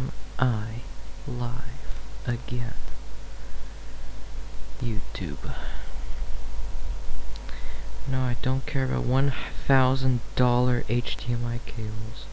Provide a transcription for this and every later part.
am I live again? YouTube. No, I don't care about $1,000 HDMI cables.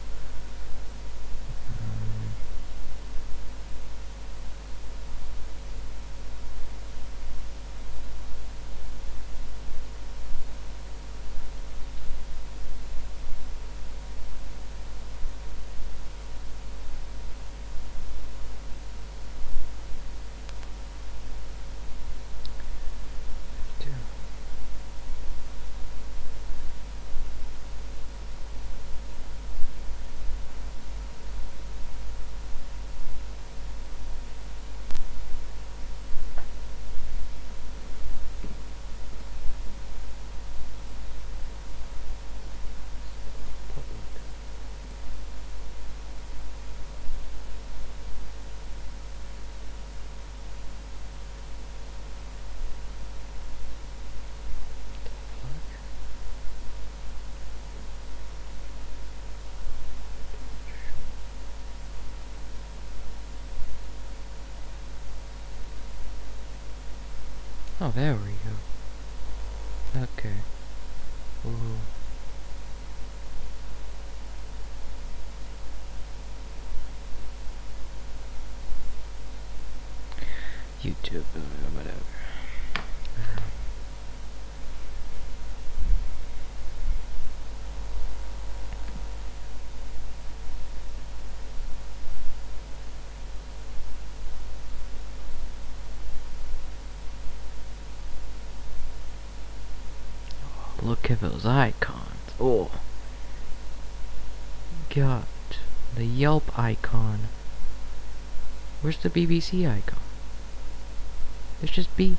Oh, there we go. Okay. Ooh. YouTube, whatever. Look at those icons. Oh. God. The Yelp icon. Where's the BBC icon? It's just B.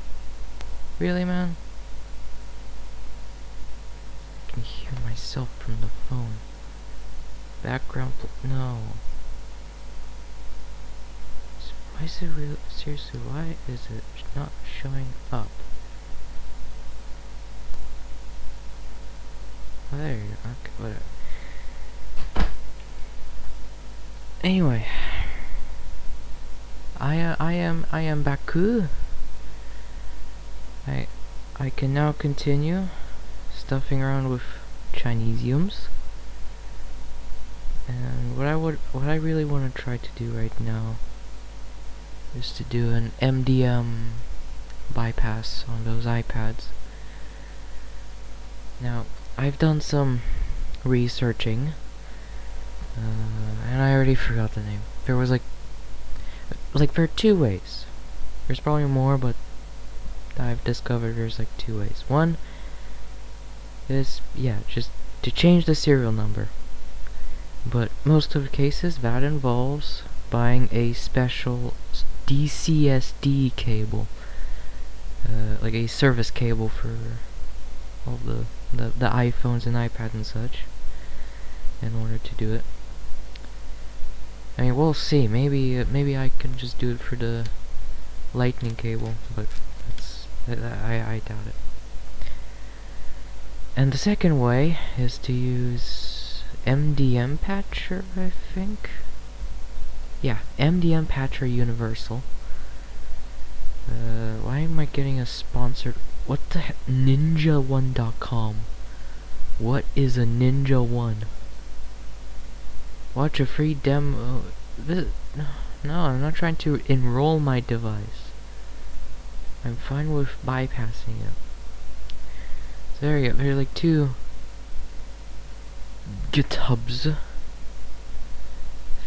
Really, man? I can hear myself from the phone. Background no. Why is it real? Seriously, why is it not showing up? Oh, there you go. Okay, whatever. Anyway, I am Baku. I can now continue stuffing around with Chinesiums. And what I really want to try to do right now is to do an MDM bypass on those iPads. Now, I've done some researching, and I already forgot the name. There was there are two ways. There's probably more, but I've discovered there's like two ways. One is, yeah, just to change the serial number. But most of the cases, that involves buying a special DCSD cable. Like a service cable for all the iPhones and iPads and such, in order to do it. I mean, we'll see. Maybe I can just do it for the lightning cable, but I doubt it. And the second way is to use MDM Patcher, I think. Yeah, MDM Patcher Universal. Why am I getting a sponsored? What the heck? Ninja1.com. What is a Ninja 1? Watch a free demo. No, I'm not trying to enroll my device. I'm fine with bypassing it. So there you go. There are like two GitHubs. I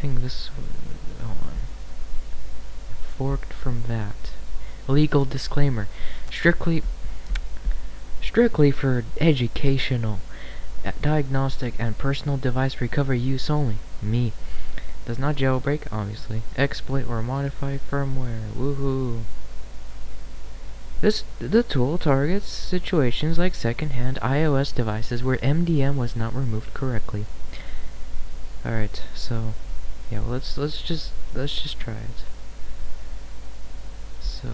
think this. Hold on. Forked from that. Legal disclaimer. Strictly for educational, diagnostic, and personal device recovery use only. Me. Does not jailbreak, obviously. Exploit or modify firmware. Woohoo. The tool targets situations like second-hand iOS devices where MDM was not removed correctly. Alright, so yeah, well, let's just try it. So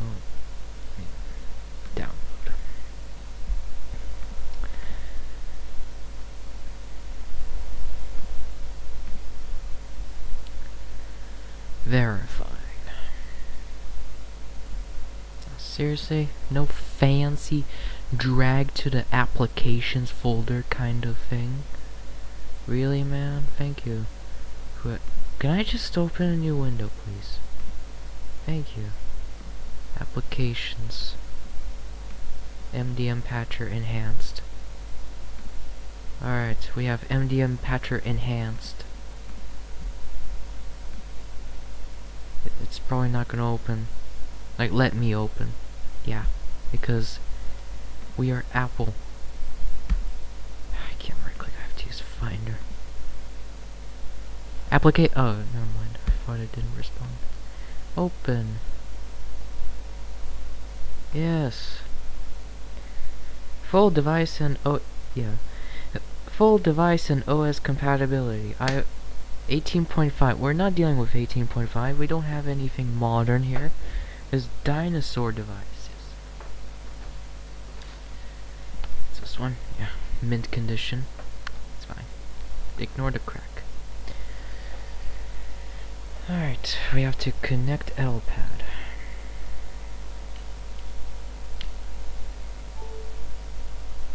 download. Verifying. Seriously? No fancy drag to the applications folder kind of thing? Really, man? Thank you. What? Can I just open a new window, please? Thank you. Applications. MDM Patcher Enhanced. Alright, we have MDM Patcher Enhanced. It's probably not gonna open. Like, let me open. Yeah, because we are Apple. I can't right click, I have to use Finder. Oh, never mind. I thought it didn't respond. Open. Yes. Full device and full device and OS compatibility. 18.5. We're not dealing with 18.5. We don't have anything modern here. There's dinosaur devices. It's this one. Yeah. Mint condition. It's fine. Ignore the crack. Alright, we have to connect LPAD.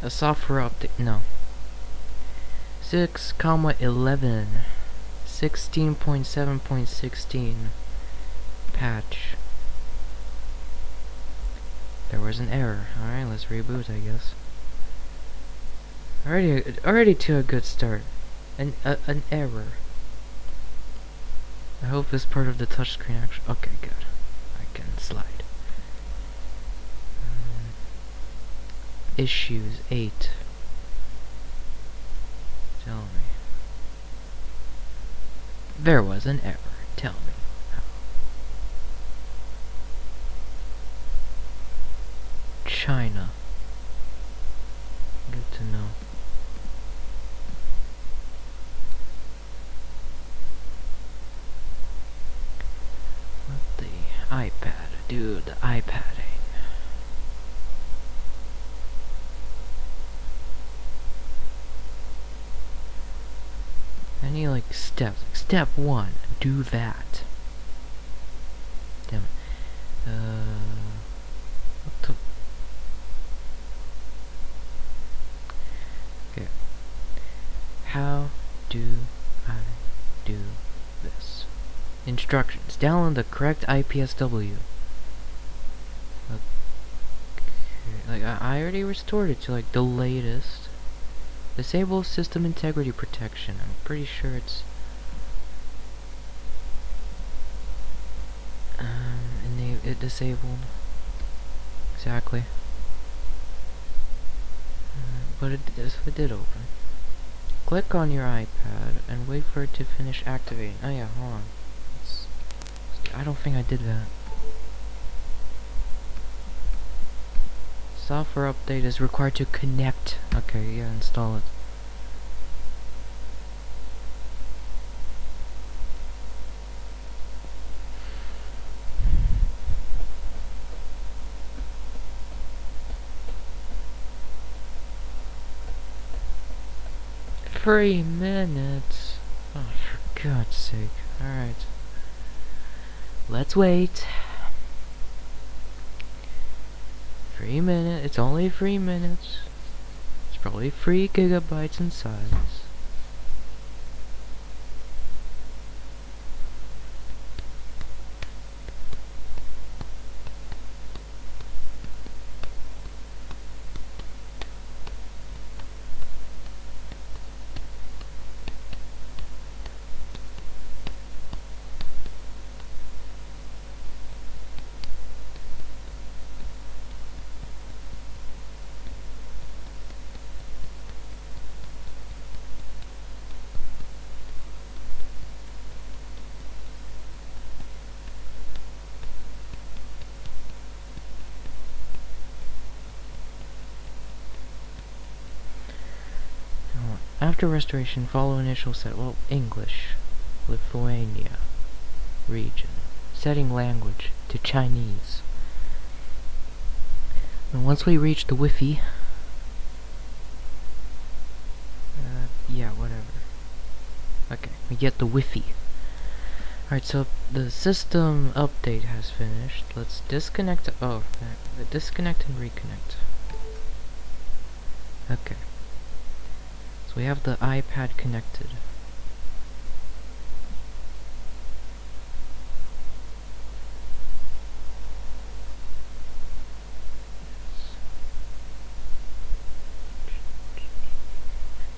A software update. No. 6,11. 16.7.16 patch. There was an error. Alright, let's reboot, I guess. Already to a good start. An error. I hope this part of the touchscreen actually... Okay, good. I can slide. Issues 8. Tell me. There was an error. Tell me how. China. Good to know. Let the iPad do the iPadding. Any like steps? Like, step 1, do that. Damn it. What the? Okay. How do I do this? Instructions. Download the correct IPSW. Okay. Like I already restored it to like the latest. Disable system integrity protection. I'm pretty sure it's it disabled. Exactly. But it did open. Click on your iPad and wait for it to finish activating. Oh yeah, hold on. I don't think I did that. Software update is required to connect. Okay, yeah, install it. Three minutes. Oh, for God's sake. Alright. Let's wait. 3 minutes. It's only 3 minutes. It's probably 3 gigabytes in size. After restoration, follow initial set. Well, English. Lithuania. Region. Setting language to Chinese. And once we reach the Wi-Fi... yeah, whatever. Okay, we get the Wi-Fi. Alright, so the system update has finished. Let's disconnect. Oh, disconnect and reconnect. Okay. So we have the iPad connected.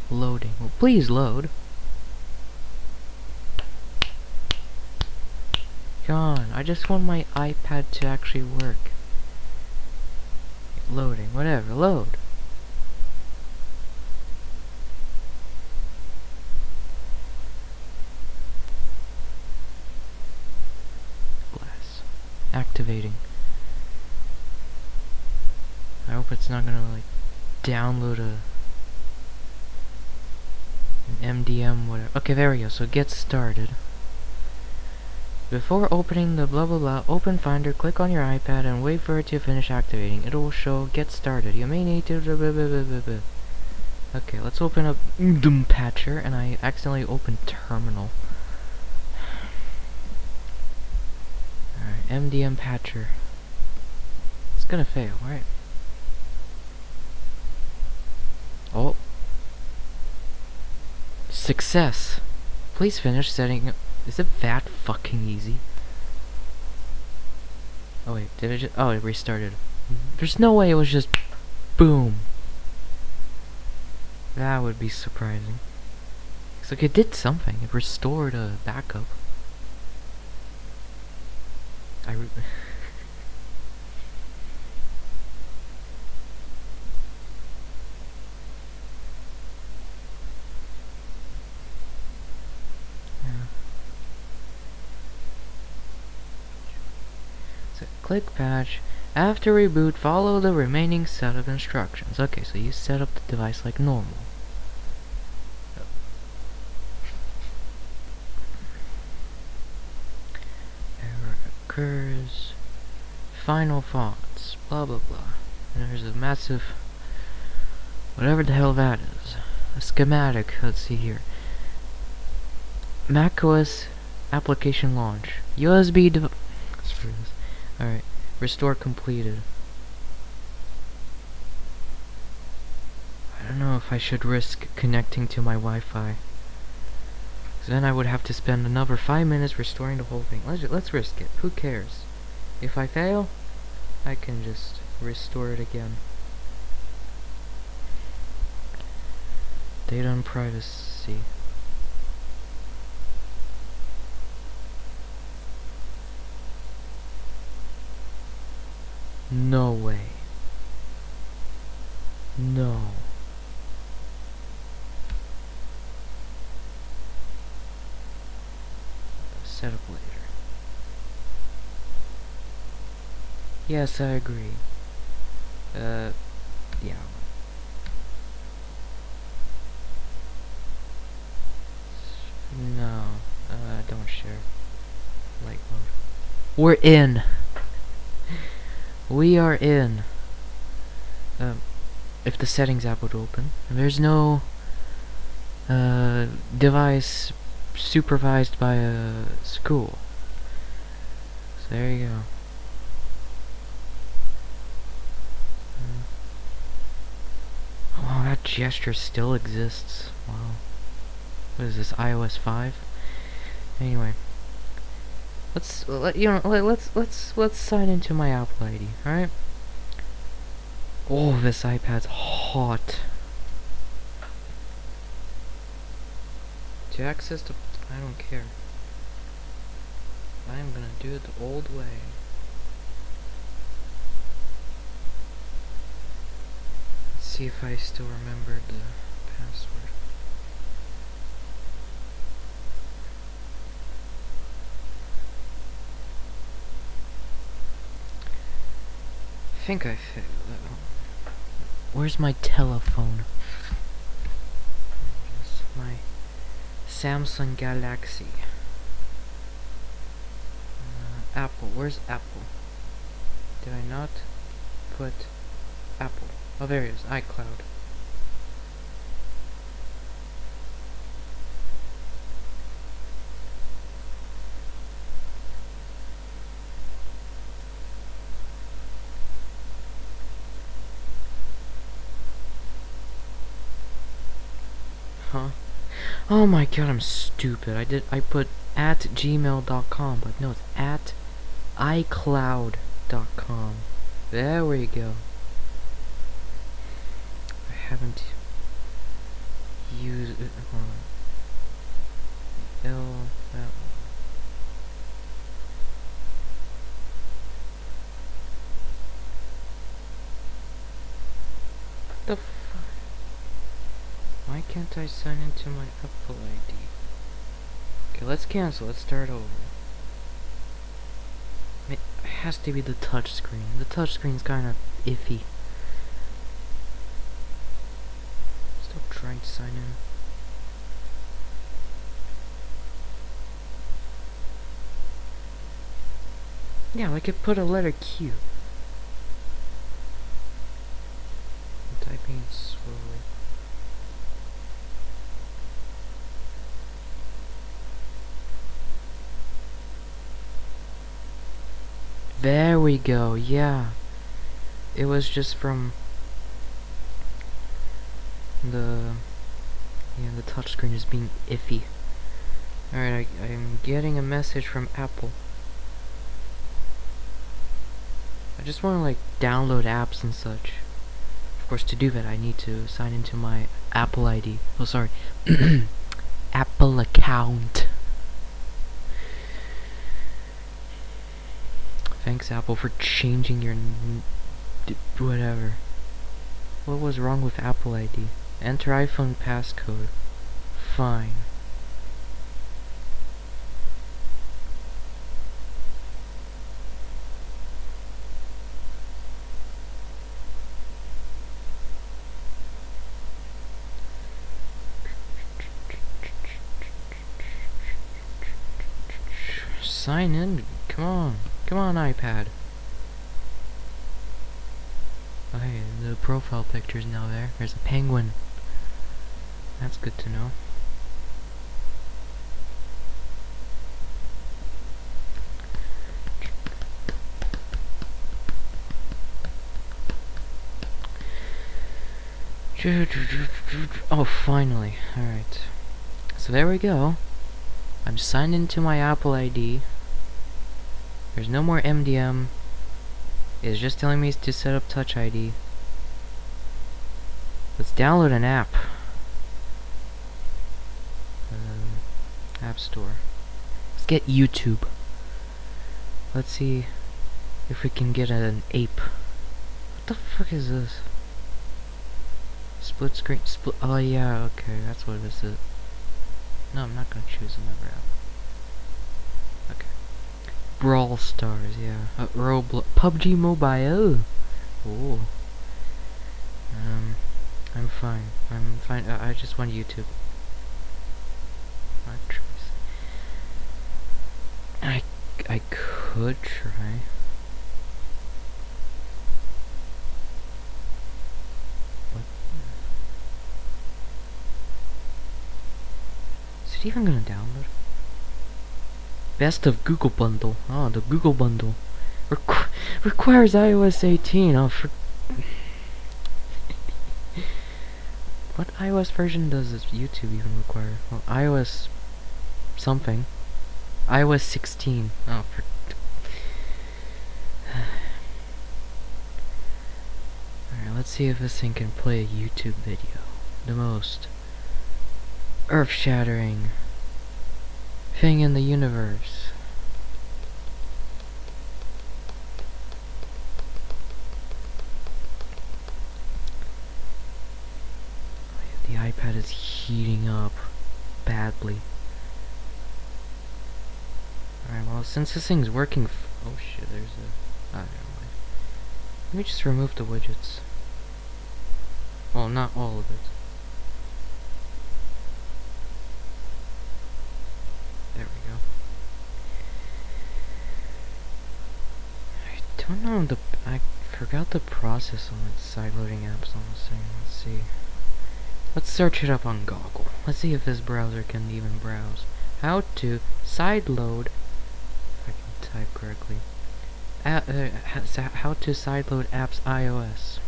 Loading. Well, please load. John, I just want my iPad to actually work. Loading, whatever, load. Glass. Activating. I hope it's not gonna like download an MDM whatever. Okay, there we go. So get started. Before opening the blah blah blah open Finder, click on your iPad and wait for it to finish activating. It will show get started. You may need to blah blah blah blah blah. Okay, let's open up Patcher, and I accidentally opened Terminal. Alright, MDM Patcher. It's gonna fail, right? Oh. Success. Please finish setting up. Is it that fucking easy? Oh wait, did it just... Oh, it restarted. There's no way it was just... Boom. That would be surprising. It's like it did something. It restored a backup. Click patch. After reboot, follow the remaining set of instructions. Okay, so you set up the device like normal. Error occurs. Final fonts. Blah blah blah. And there's a massive... whatever the hell that is. A schematic. Let's see here. macOS application launch. USB device. Screw this. Alright, restore completed. I don't know if I should risk connecting to my Wi-Fi. Cause then I would have to spend another 5 minutes restoring the whole thing. Let's risk it. Who cares? If I fail, I can just restore it again. Data and privacy. No way. No. Set up later. Yes, I agree. Yeah. No. Don't share. Light mode. We're in. We are in. If the settings app would open. There's no device supervised by a school. So there you go. Wow, that gesture still exists. Wow. What is this, iOS 5? Anyway. Let's sign into my Apple ID, alright? Oh, this iPad's hot. To access the... I don't care. I'm gonna do it the old way. Let's see if I still remember the password. I think I failed. Where's my telephone? My Samsung Galaxy. Apple. Where's Apple? Did I not put Apple? Oh, there it is. iCloud. Oh my god, I'm stupid. I put at gmail.com, but no, it's at iCloud.com. There we go. I haven't used it. Hold on. That one. What the fuck? Why can't I sign into my Apple ID? Okay, let's cancel. Let's start over. It has to be the touch screen. The touch screen's kind of iffy. Still trying to sign in. Yeah, like it put a letter Q. I'm typing it slowly. There we go, yeah. It was just from the touchscreen is being iffy. Alright, I'm getting a message from Apple. I just want to like download apps and such. Of course, to do that I need to sign into my Apple ID. Oh, sorry. Apple account. Thanks, Apple, for changing your whatever. What was wrong with Apple ID? Enter iPhone passcode. Fine. Sign in. Come on. Come on, iPad. Okay, the profile picture is now there. There's a penguin. That's good to know. Oh, finally. Alright. So there we go. I'm signed into my Apple ID. There's no more MDM. It's just telling me to set up Touch ID. Let's download an app. App Store. Let's get YouTube. Let's see if we can get an ape. What the fuck is this? Split screen. Oh yeah, okay, that's what this is. No, I'm not gonna choose another app. Okay. Brawl Stars, yeah. Roblox. PUBG Mobile. Oh. I'm fine. I'm fine. I just want YouTube. My choice. I could try. What? Is it even gonna download? Best of Google Bundle. Oh, the Google Bundle. Requires iOS 18. Oh, for... What iOS version does this YouTube even require? Well, iOS... something. iOS 16. Oh, for... Alright, let's see if this thing can play a YouTube video. The most earth-shattering thing in the universe. The iPad is heating up badly. Alright, well, since this thing's working oh shit, there's a... never mind. Let me just remove the widgets. Well, not all of it. There we go. I don't know, I forgot the process on like side-loading apps on this thing. Let's see. Let's search it up on Goggle. Let's see if this browser can even browse. How to sideload, if I can type correctly, how to sideload apps iOS.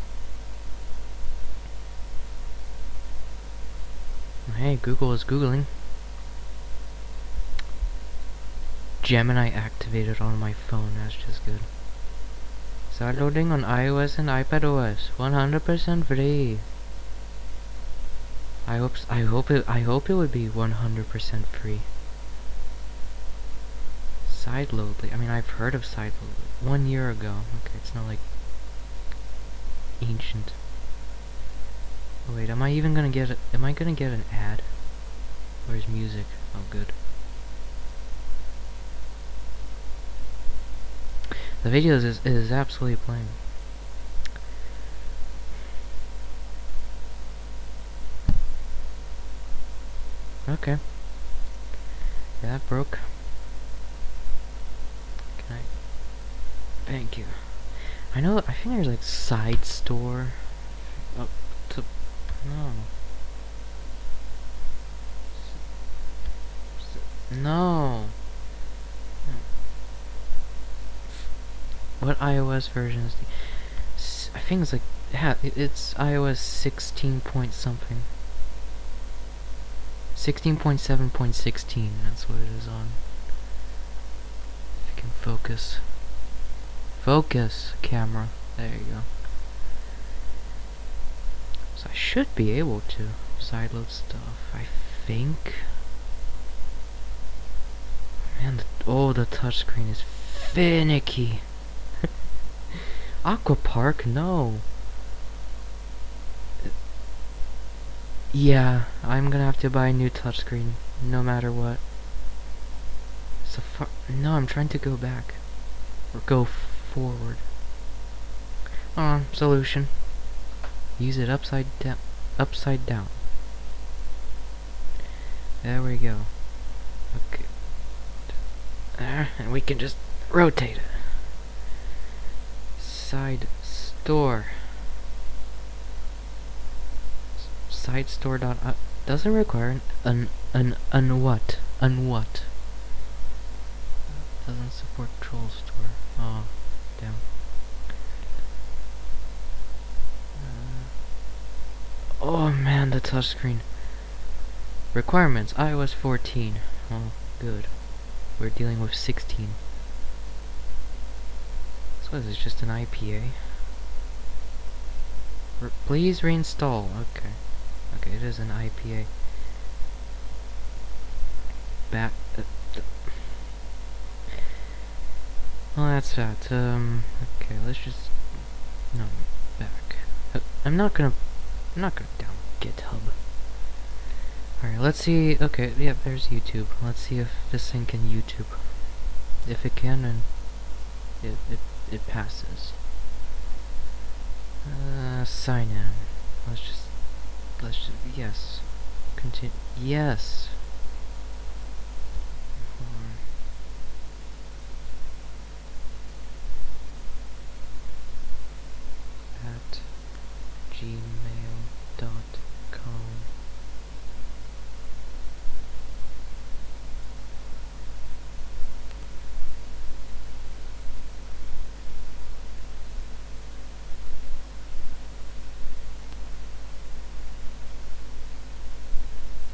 Hey, Google is Googling. Gemini activated on my phone, that's just good. Start loading on iOS and iPadOS. 100% free. I hope it would be 100% free. Sideload. I mean, I've heard of Sideload 1 year ago. Okay, it's not like ancient. Oh, wait, am I gonna get an ad? Where's music? Oh, good. The video is absolutely playing. Okay. Yeah, that broke. Can I? Thank you. I think there's like side store. Oh, no. No. What iOS version is the? I think it's like it's iOS 16 point something. 16.7.16. That's what it is on. If you can focus. Focus, camera. There you go. So I should be able to sideload stuff, I think. Man, the touchscreen is finicky. Aqua Park, no. Yeah, I'm gonna have to buy a new touchscreen, no matter what. No, I'm trying to go back. Or go forward. Solution. Use it upside down. Upside down. There we go. Okay. There, and we can just rotate it. Side store. Side store dot doesn't require an what? Doesn't support troll store. Oh, damn. Oh man, the touchscreen. Requirements: iOS 14. Oh, good. We're dealing with 16. So is this just an IPA? Please reinstall. Okay. Okay, it is an IPA. Well, that's that. Okay, let's just... No, back. I'm not gonna down GitHub. Alright, let's see... Okay, yeah, there's YouTube. Let's see if this thing can YouTube. If it can, then... It passes. Sign in. Let's just... Yes. Continue. Yes. At gmail.com.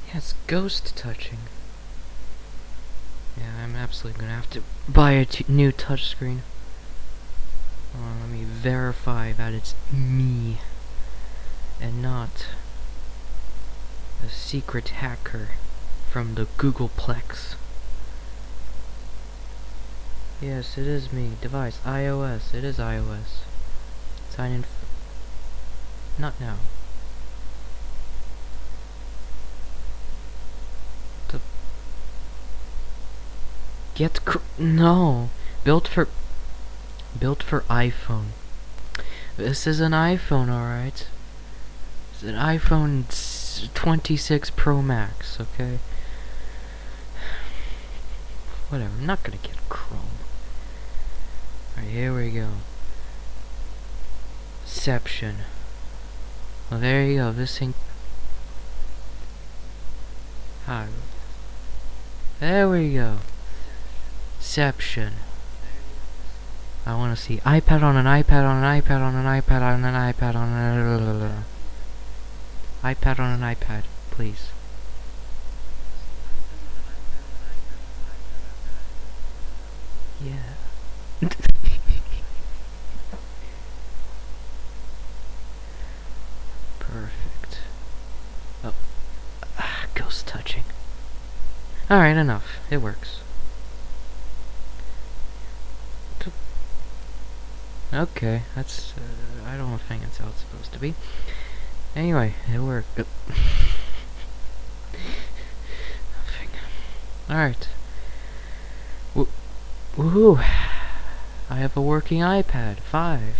Yeah, it's ghost touching. Yeah, I'm absolutely gonna have to buy a new touchscreen. Let me verify that it's me and not a secret hacker from the Googleplex. Yes, it is me. Device, iOS. It is iOS. Sign in. Not now. No. Built for iPhone. This is an iPhone, alright? It's an iPhone 26 Pro Max, okay? Whatever, I'm not gonna get Chrome. Alright, here we go. Inception. Well, there you go, this thing... Hi. There we go. Inception. I want to see iPad on an iPad on an iPad on an iPad on an iPad on an iPad on an iPad, please. Yeah. Perfect. Oh. Ghost touching. Alright, enough. It works. Okay, that's... I don't think it's how it's supposed to be. Anyway, it worked. Nothing. Alright. Woohoo! I have a working iPad 5.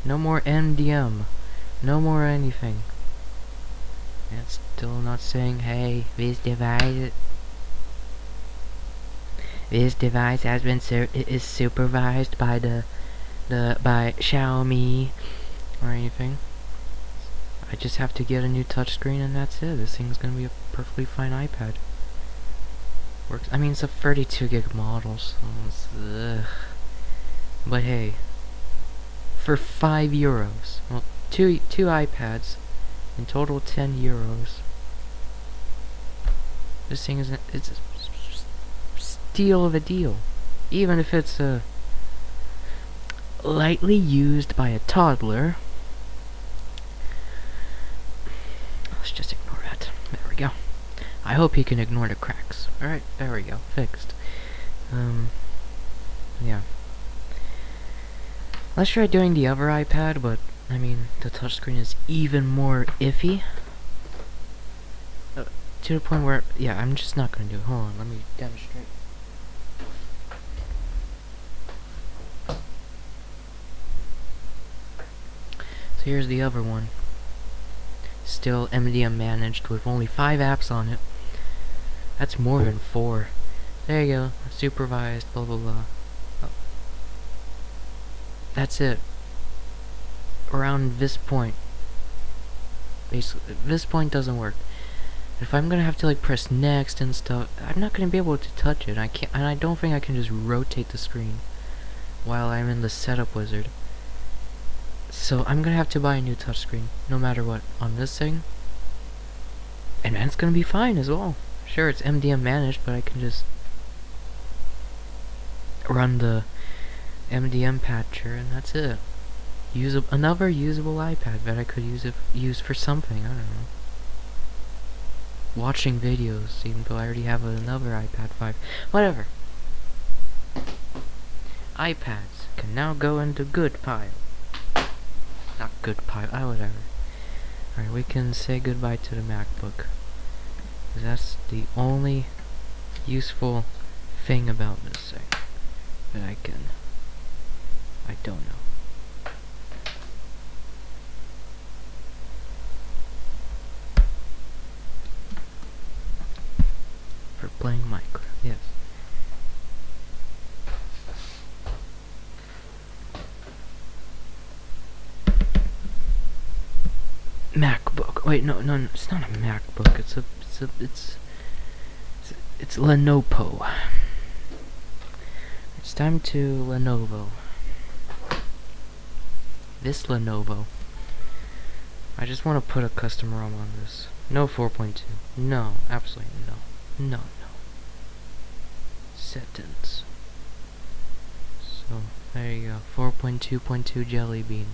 No more MDM. No more anything. And it's still not saying, hey, this device has been is supervised by by Xiaomi or anything. I just have to get a new touchscreen and that's it. This thing's gonna be a perfectly fine iPad. Works. I mean, it's a 32 gig model, so it's, but hey, for €5, well, two iPads, in total €10. This thing it's a steal of a deal, even if it's lightly used by a toddler. Let's just ignore that. There we go. I hope he can ignore the cracks. Alright, there we go. Fixed. Yeah. Let's try doing the other iPad, but, I mean, the touchscreen is even more iffy. To the point where, yeah, I'm just not gonna do it. Hold on, let me demonstrate. So here's the other one. Still MDM managed with only 5 apps on it. That's more than 4. There you go. Supervised, blah blah blah. Oh. That's it. Around this point. Basically, this point doesn't work. If I'm gonna have to like press next and stuff, I'm not gonna be able to touch it. I can't, and I don't think I can just rotate the screen while I'm in the setup wizard. So I'm gonna have to buy a new touchscreen, no matter what, on this thing. And that's gonna be fine as well. Sure, it's MDM managed, but I can just run the MDM patcher, and that's it. Use another usable iPad that I could use for something. I don't know. Watching videos, even though I already have another iPad 5. Whatever. iPads can now go into good pile. Not good pile. Whatever. Alright, we can say goodbye to the MacBook. That's the only useful thing about this thing that I don't know. For playing Minecraft, yes. MacBook. Wait, no, it's not a MacBook. It's Lenovo. It's time to Lenovo. This Lenovo. I just want to put a custom ROM on this. No 4.2. No, absolutely no. No. Settings. So, there you go. 4.2.2 Jelly Bean.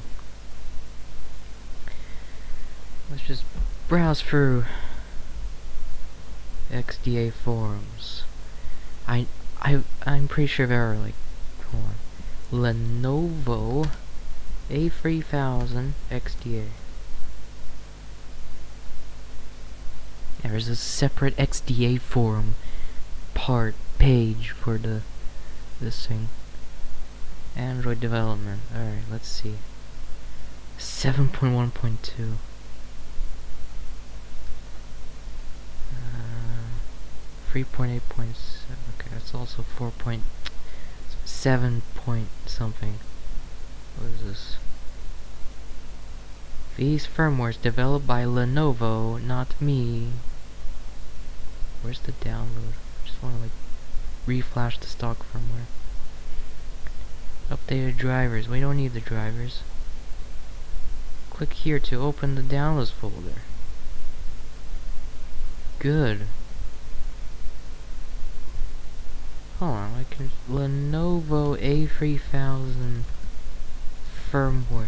Let's just browse through XDA forums. I'm pretty sure there are like, hold on, Lenovo A3000 XDA. There's a separate XDA forum page for this thing. Android development. Alright, let's see. 7.1.2. 3.8.7. Okay, that's also 4.7 point something. What is this? These firmwares developed by Lenovo, not me. Where's the download? I just want to like reflash the stock firmware. Updated drivers. We don't need the drivers. Click here to open the downloads folder. Good. Hold on, like Lenovo A3000 firmware.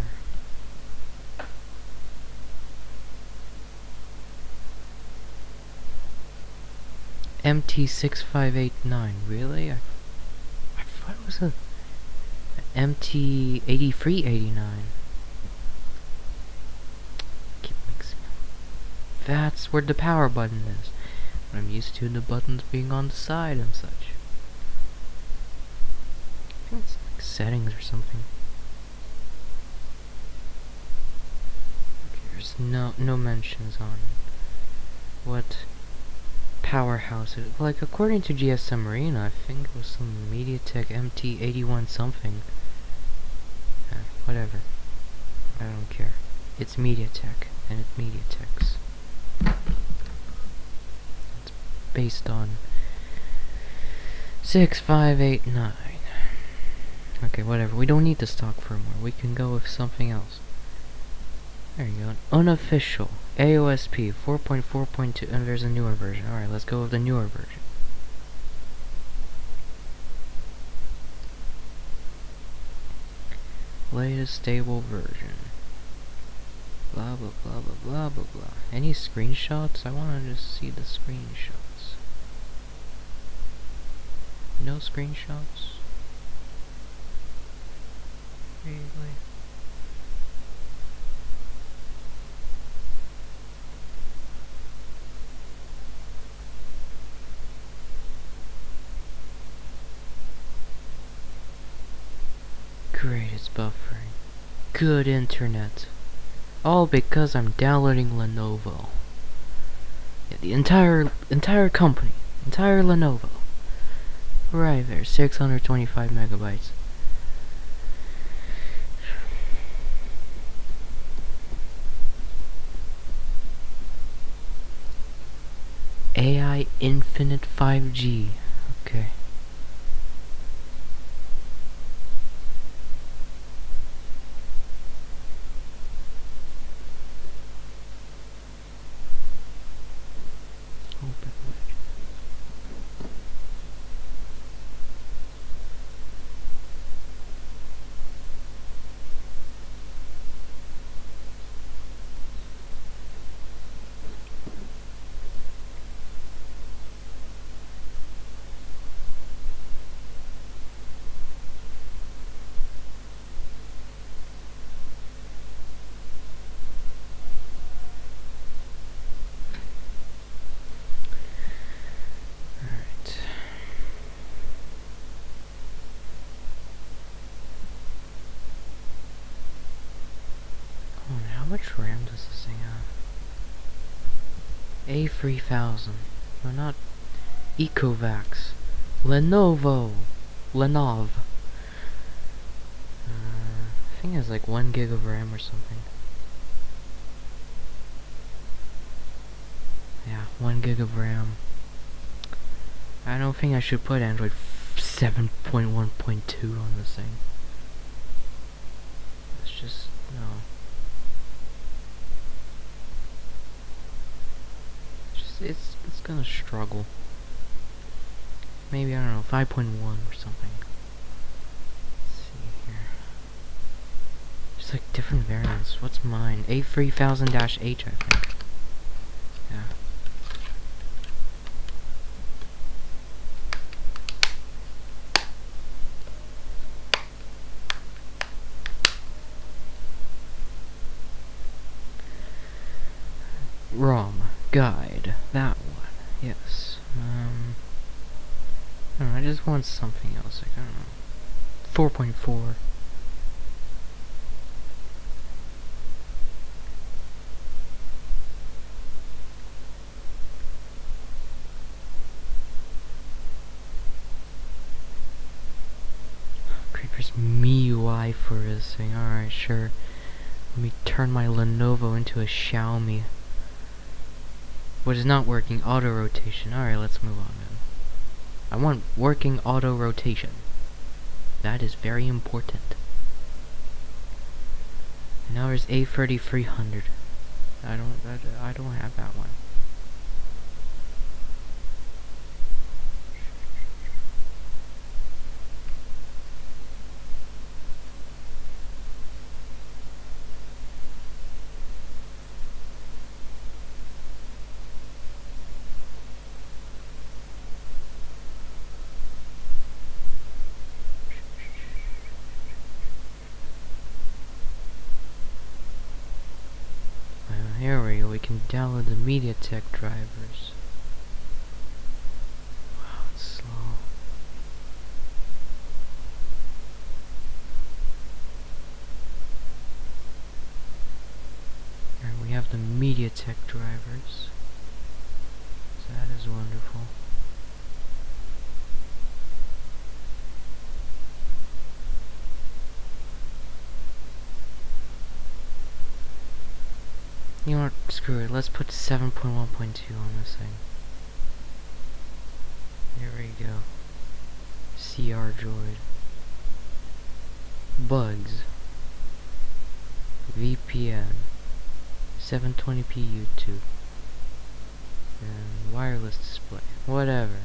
MT6589, really? I thought it was a MT8389. Keep mixing up. That's where the power button is. I'm used to the buttons being on the side and such. I think it's like settings or something. Okay, there's no mentions on what powerhouse it is. Like, according to GSM Arena, I think it was some MediaTek MT81 something. Whatever. I don't care. It's MediaTek, and it's MediaTek's. It's based on 6589. Okay, whatever. We don't need the stock firmware. We can go with something else. There you go. Unofficial AOSP 4.4.2, and there's a newer version. Alright, let's go with the newer version. Latest stable version. Blah blah blah blah blah blah blah. Any screenshots? I wanna just see the screenshots. No screenshots? Really? Great, it's buffering. Good internet. All because I'm downloading Lenovo. Yeah, the entire company. Entire Lenovo. Right there, 625 megabytes. AI Infinite 5G. Okay. How much RAM does this thing have? A3000. No, not Ecovacs. Lenovo. Lenov. I think it has like 1 gig of RAM or something. Yeah, 1 gig of RAM. I don't think I should put Android 7.1.2 on this thing. It's just, no. It's gonna struggle. Maybe, I don't know, 5.1 or something. Let's see here. There's like different variants. What's mine? A3000-H, I think. Yeah. ROM guide, that one, yes. I don't know, I just want something else, like, I don't know, 4.4. Great, there's MIUI for this thing, alright, sure. Let me turn my Lenovo into a Xiaomi. What is not working? Auto rotation. Alright, let's move on then. I want working auto rotation. That is very important. And now there's A3300. I don't have that one. can download the MediaTek drivers. Wow, it's slow. Alright, we have the MediaTek drivers. So that is wonderful. You know what, screw it, let's put 7.1.2 on this thing. There we go. CR Droid. Bugs. VPN. 720p YouTube. And wireless display. Whatever.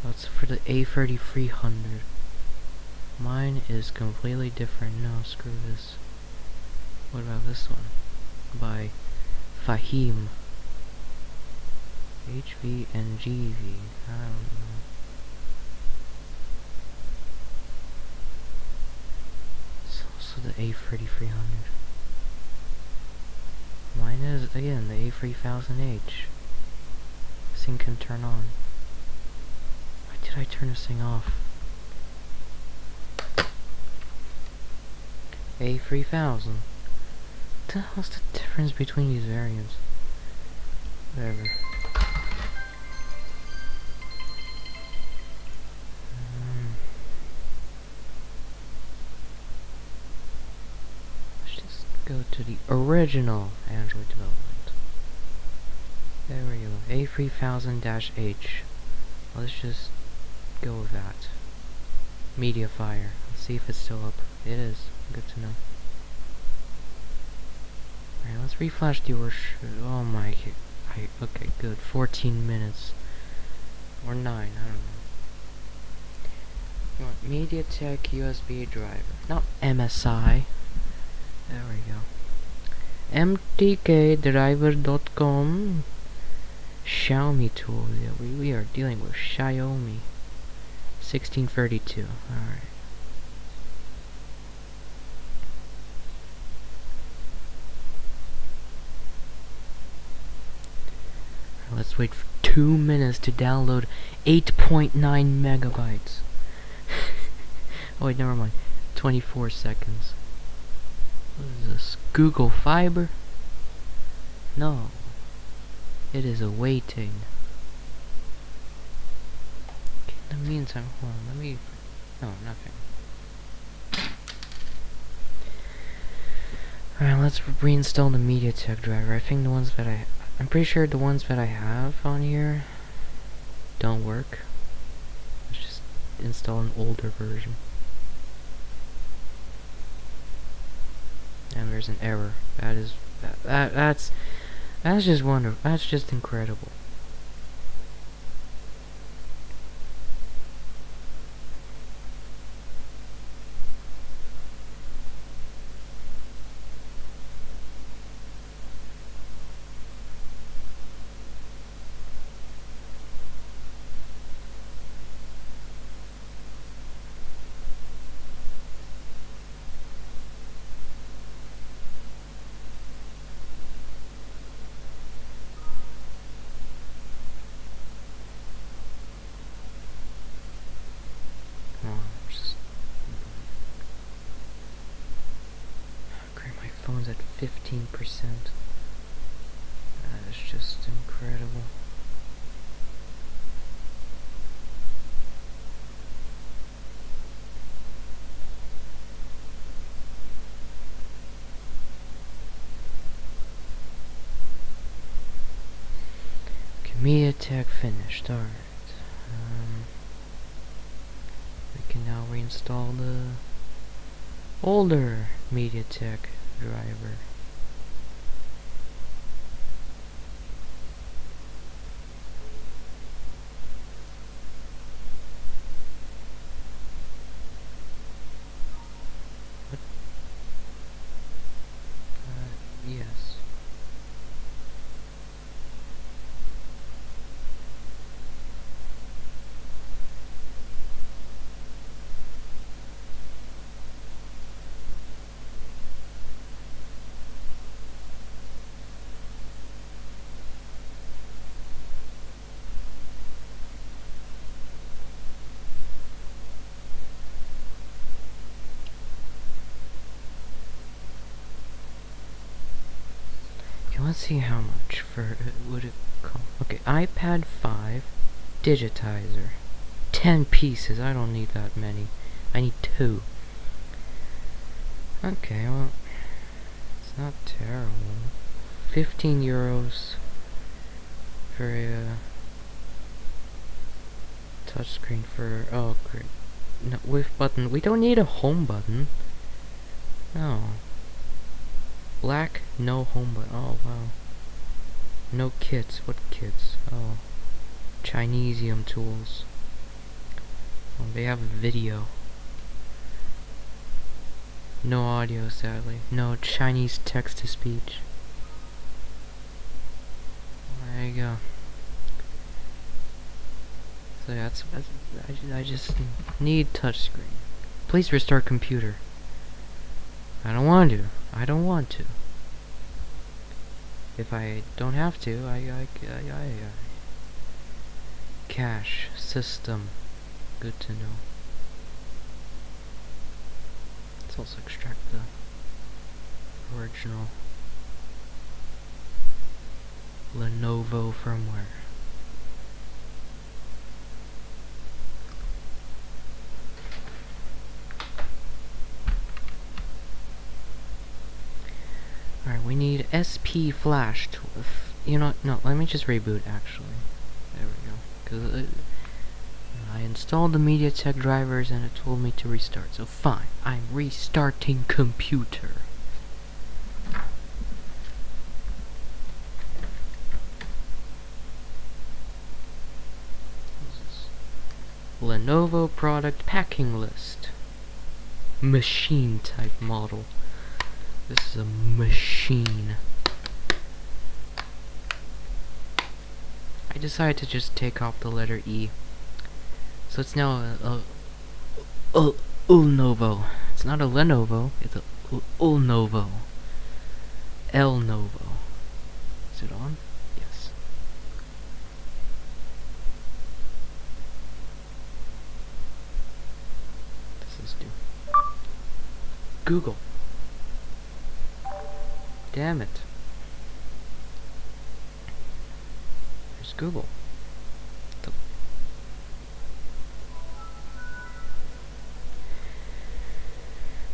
That's for the A3300. Mine is completely different. No, screw this. What about this one? By Fahim. HV and GV. I don't know. It's also the A3300. Mine is, again, the A3000H. This thing can turn on. Why did I turn this thing off? A3000. What the hell's the difference between these variants? Whatever. Let's just go to the original Android development. There we go. A3000-H. Let's just go with that. Mediafire. Let's see if it's still up. It is. Good to know. Alright, let's reflash the oh my, okay, good, 14 minutes, or 9, I don't know. You want MediaTek USB driver, not MSI, there we go. mtkdriver.com, Xiaomi tool, yeah, we are dealing with Xiaomi, 1632, alright. Let's wait for 2 minutes to download 8.9 megabytes. Oh wait, never mind. 24 seconds. What is this? Google Fiber? No. It is awaiting. Okay, in the meantime, hold on, let me... No, nothing. Alright, let's reinstall the MediaTek driver. I think the ones that I'm pretty sure the ones that I have on here don't work. Let's just install an older version. And there's an error. That's just wonderful. That's just incredible. Phone's at 15%. That is just incredible. Okay, MediaTek finished. Alright. We can now reinstall the older MediaTek driver. What? Yes. let's see how much for would it cost. Okay, iPad 5 digitizer. 10 pieces. I don't need that many. I need 2. Okay, well, it's not terrible. 15 euros for a touchscreen for, oh great. No, with button. We don't need a home button. No. Black, no home button. Oh wow. No kits. What kits? Oh. Chinesium tools. Oh, they have a video. No audio, sadly. No Chinese text-to-speech. There you go. So yeah, I just need touchscreen. Please restart computer. I don't want to. I don't want to. If I don't have to, cache system. Good to know. Let's also extract the original Lenovo firmware. Alright, we need SP flash to... You know, no, let me just reboot actually. There we go. Because I installed the MediaTek drivers and it told me to restart. So fine, I'm restarting computer. What's this? Lenovo product packing list. Machine type model. This is a machine. I decided to just take off the letter E. So it's now a Lenovo. It's not a Lenovo, it's a Lenovo. Lenovo. Is it on? Yes. What does this do? Google. Damn it. There's Google.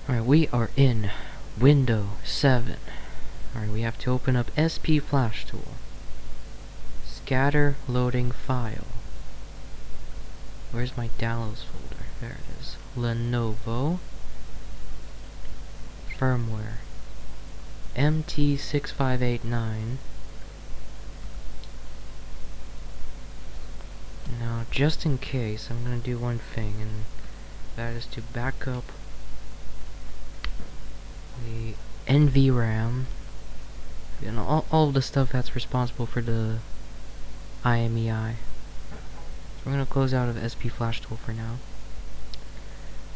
Alright, we are in Windows 7. Alright, we have to open up SP Flash Tool. Scatter loading file. Where's my downloads folder? There it is. Lenovo firmware. MT6589. Now, just in case, I'm gonna do one thing, and that is to back up the NVRAM, you know, all the stuff that's responsible for the IMEI. So we're gonna close out of SP Flash Tool for now.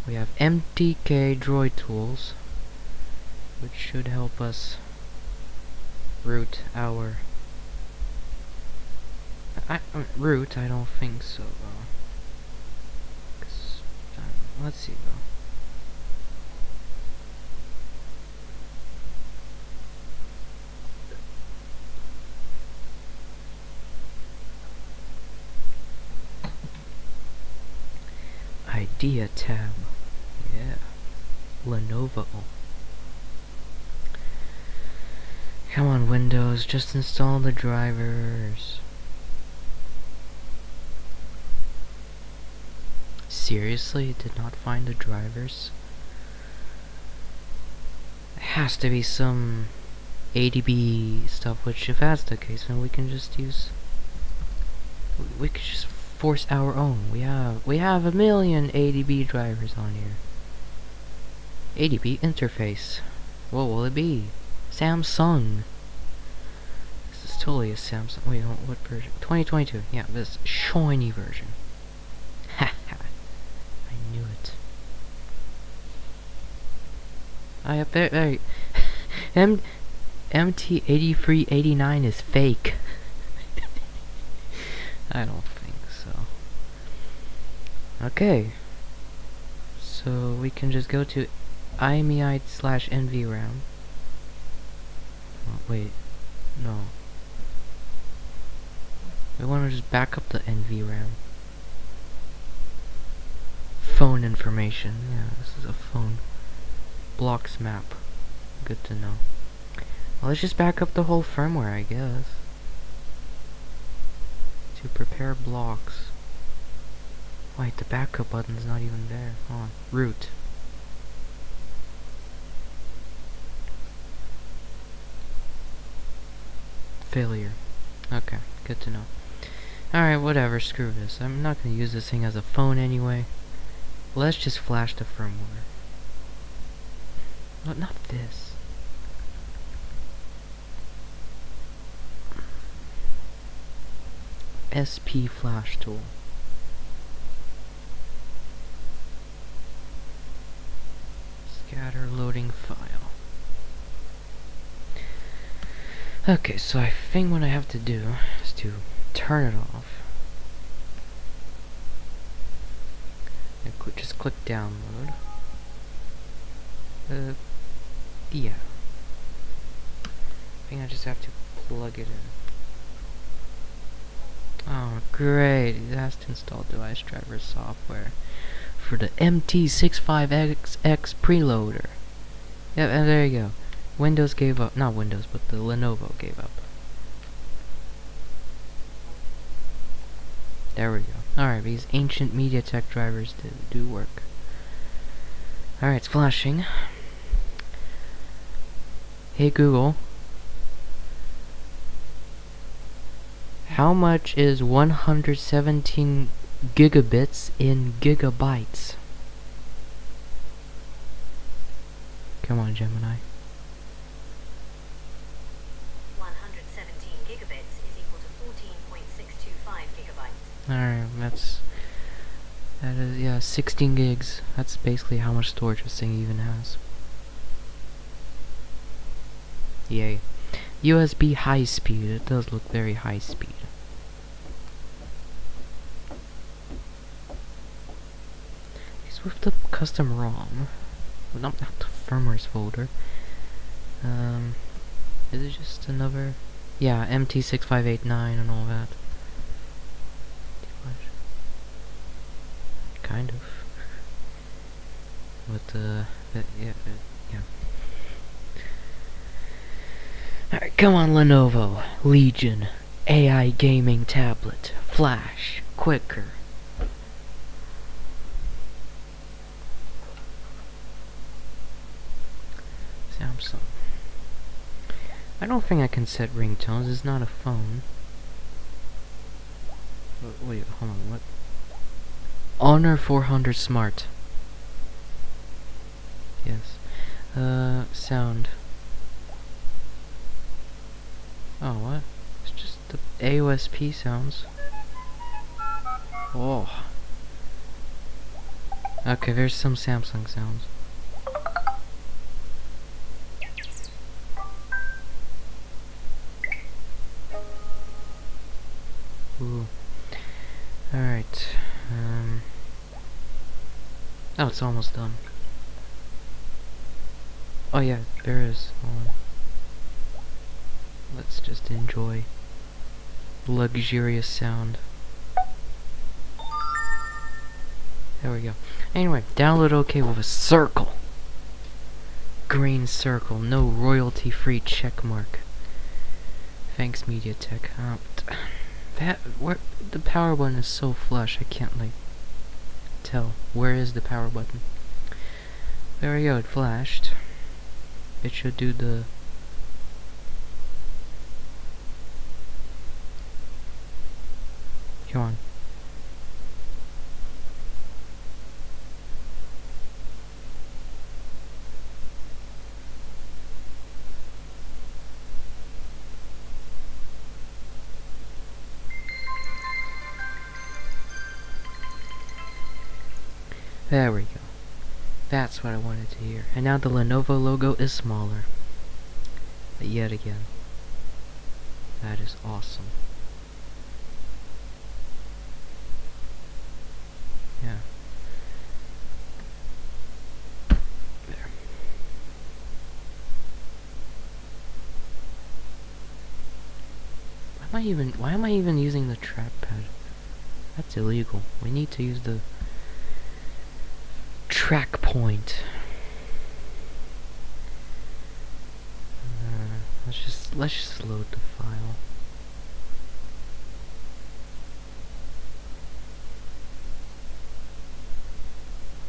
We have MTK Droid Tools, which should help us root our root. I don't think so though. Let's see though. Idea tab. Yeah. Lenovo. Come on, Windows, just install the drivers. Seriously, it did not find the drivers? There has to be some ADB stuff, which if that's the case, then we can just use... We could just force our own. We have a million ADB drivers on here. ADB interface. What will it be? Samsung. This is totally a Samsung. Wait, what version? 2022. Yeah, this shiny version. Haha. I knew it. I have very MT8389 is fake. I don't think so. Okay. So we can just go to IMEI/NVRAM. Oh, wait. No. We want to just back up the NVRAM. Phone information. Yeah, this is a phone. Blocks map. Good to know. Well, let's just back up the whole firmware, I guess. To prepare blocks. Wait, the backup button's not even there. Hold on. Root. Failure. Okay, good to know. Alright, whatever, screw this. I'm not gonna use this thing as a phone anyway. Let's just flash the firmware. No, not this. SP flash tool. Scatter loading file. Okay, so I think what I have to do is to turn it off. And just click download. Yeah. I think I just have to plug it in. Oh, great. It has to install device driver software for the MT65XX preloader. Yep, and there you go. Windows gave up. Not Windows, but the Lenovo gave up. There we go. Alright, these ancient MediaTek drivers do work. Alright, it's flashing. Hey Google. How much is 117 gigabits in gigabytes? Come on, Gemini. 117 gigabits is equal to 14.625 gigabytes. Alright, that is, yeah, 16 gigs. That's basically how much storage this thing even has. Yay. USB high speed. It does look very high speed. It's with the custom ROM. Well, not the firmware's folder. Is it just another? Yeah, MT6589 and all that. Kind of. With yeah. Alright, come on, Lenovo. Legion. AI gaming tablet. Flash. Quicker. Samsung. I don't think I can set ringtones. It's not a phone. Wait, hold on. What? Honor 400 Smart. Yes. Sound. Oh, what? It's just the AOSP sounds. Oh. Okay, there's some Samsung sounds. Ooh. Alright. Oh, it's almost done. Oh yeah, there is. Hold on. Let's just enjoy luxurious sound. There we go. Anyway, download OK with a circle. Green circle, no royalty-free check mark. Thanks, MediaTek. Where the power button is so flush, I can't like tell where is the power button. There we go. It flashed. It should do the. Come on. There we go. That's what I wanted to hear. And now the Lenovo logo is smaller. But yet again. That is awesome. Yeah. There. Why am I even using the trackpad? That's illegal. We need to use the track point. Let's just load the file.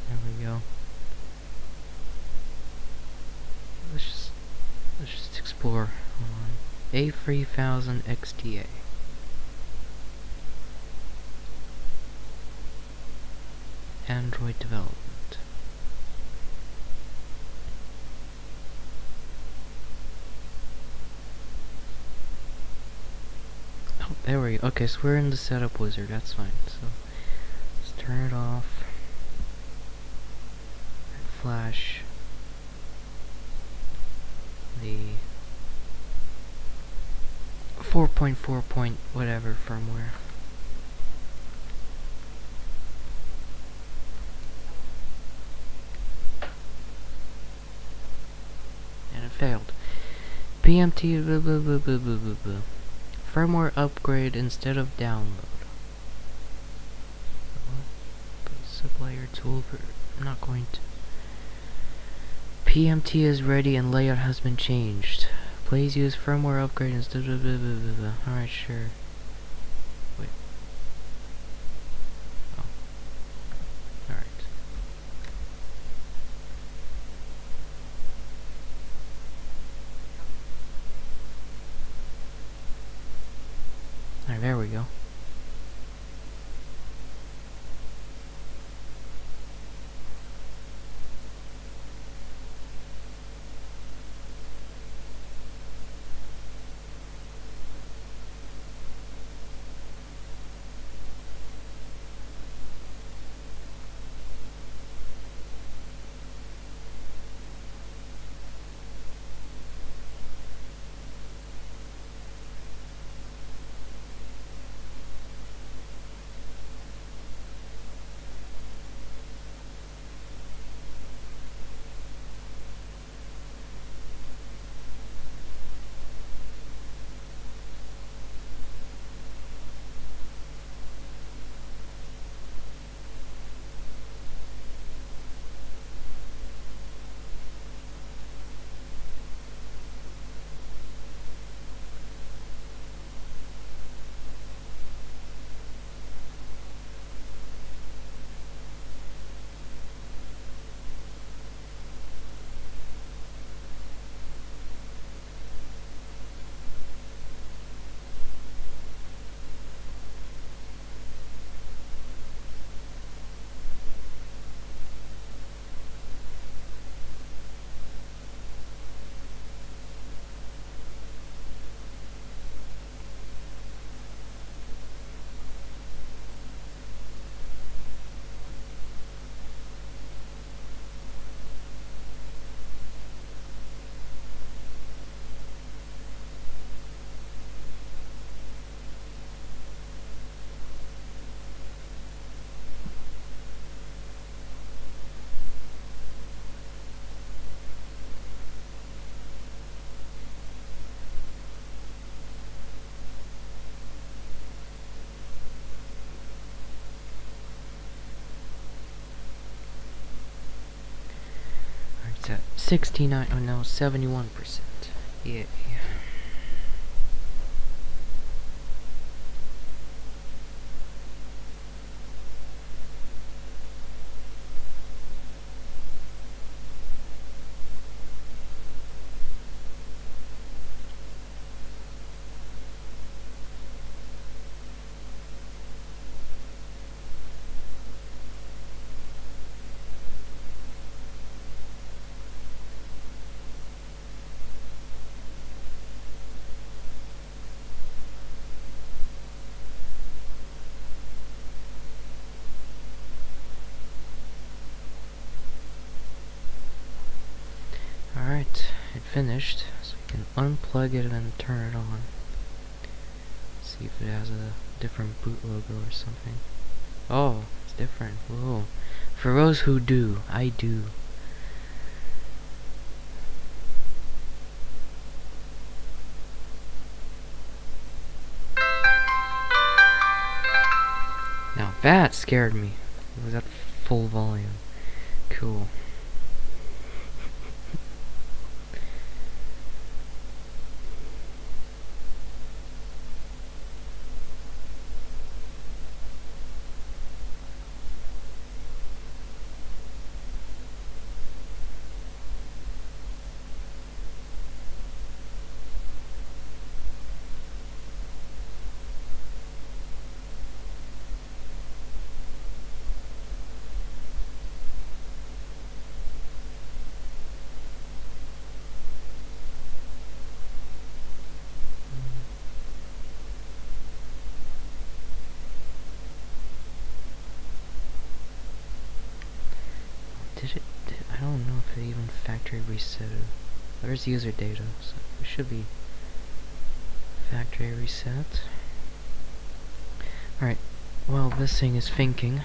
There we go. Let's just explore on A3000 XDA. Android development. Oh, there we go. Okay, so we're in the setup wizard. That's fine. So let's turn it off. Flash the 4.4 point whatever firmware. And it failed. PMT blah, blah, blah, blah, blah, blah, blah. Firmware upgrade instead of download. Sublayer tool, I'm not going to. PMT is ready and layout has been changed. Please use firmware upgrade instead of blah, blah, blah, blah. Alright, sure. Wait. Oh. Alright. Alright, there we go. It's at 69, oh no, 71%. Yeah. Alright, it finished, so you can unplug it and turn it on. See if it has a different boot logo or something. Oh, it's different. Whoa. For those who do, I do. That scared me. It was at full volume. Cool. I don't know if it even factory reset it. There's user data, so it should be factory reset. Alright, well, this thing is thinking.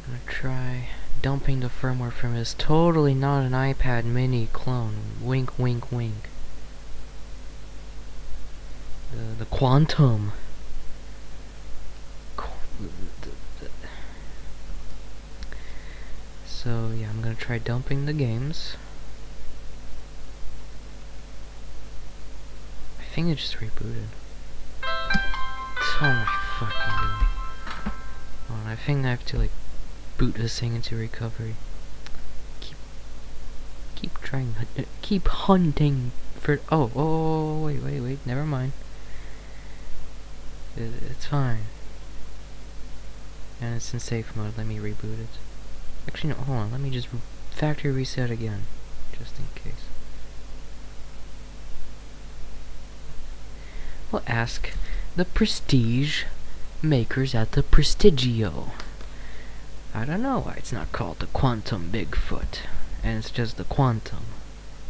I'm gonna try dumping the firmware from it. It's totally not an iPad mini clone. Wink, wink, wink. The Quantum. So yeah, I'm gonna try dumping the games. I think it just rebooted. What am I fucking doing? Hold on, I think I have to like boot this thing into recovery. Keep trying, keep hunting for. Oh, wait, never mind. It's fine. And it's in safe mode. Let me reboot it. Actually, no, hold on. Let me just factory reset again, just in case. We'll ask the Prestige makers at the Prestigio. I don't know why it's not called the Quantum Bigfoot, and it's just the Quantum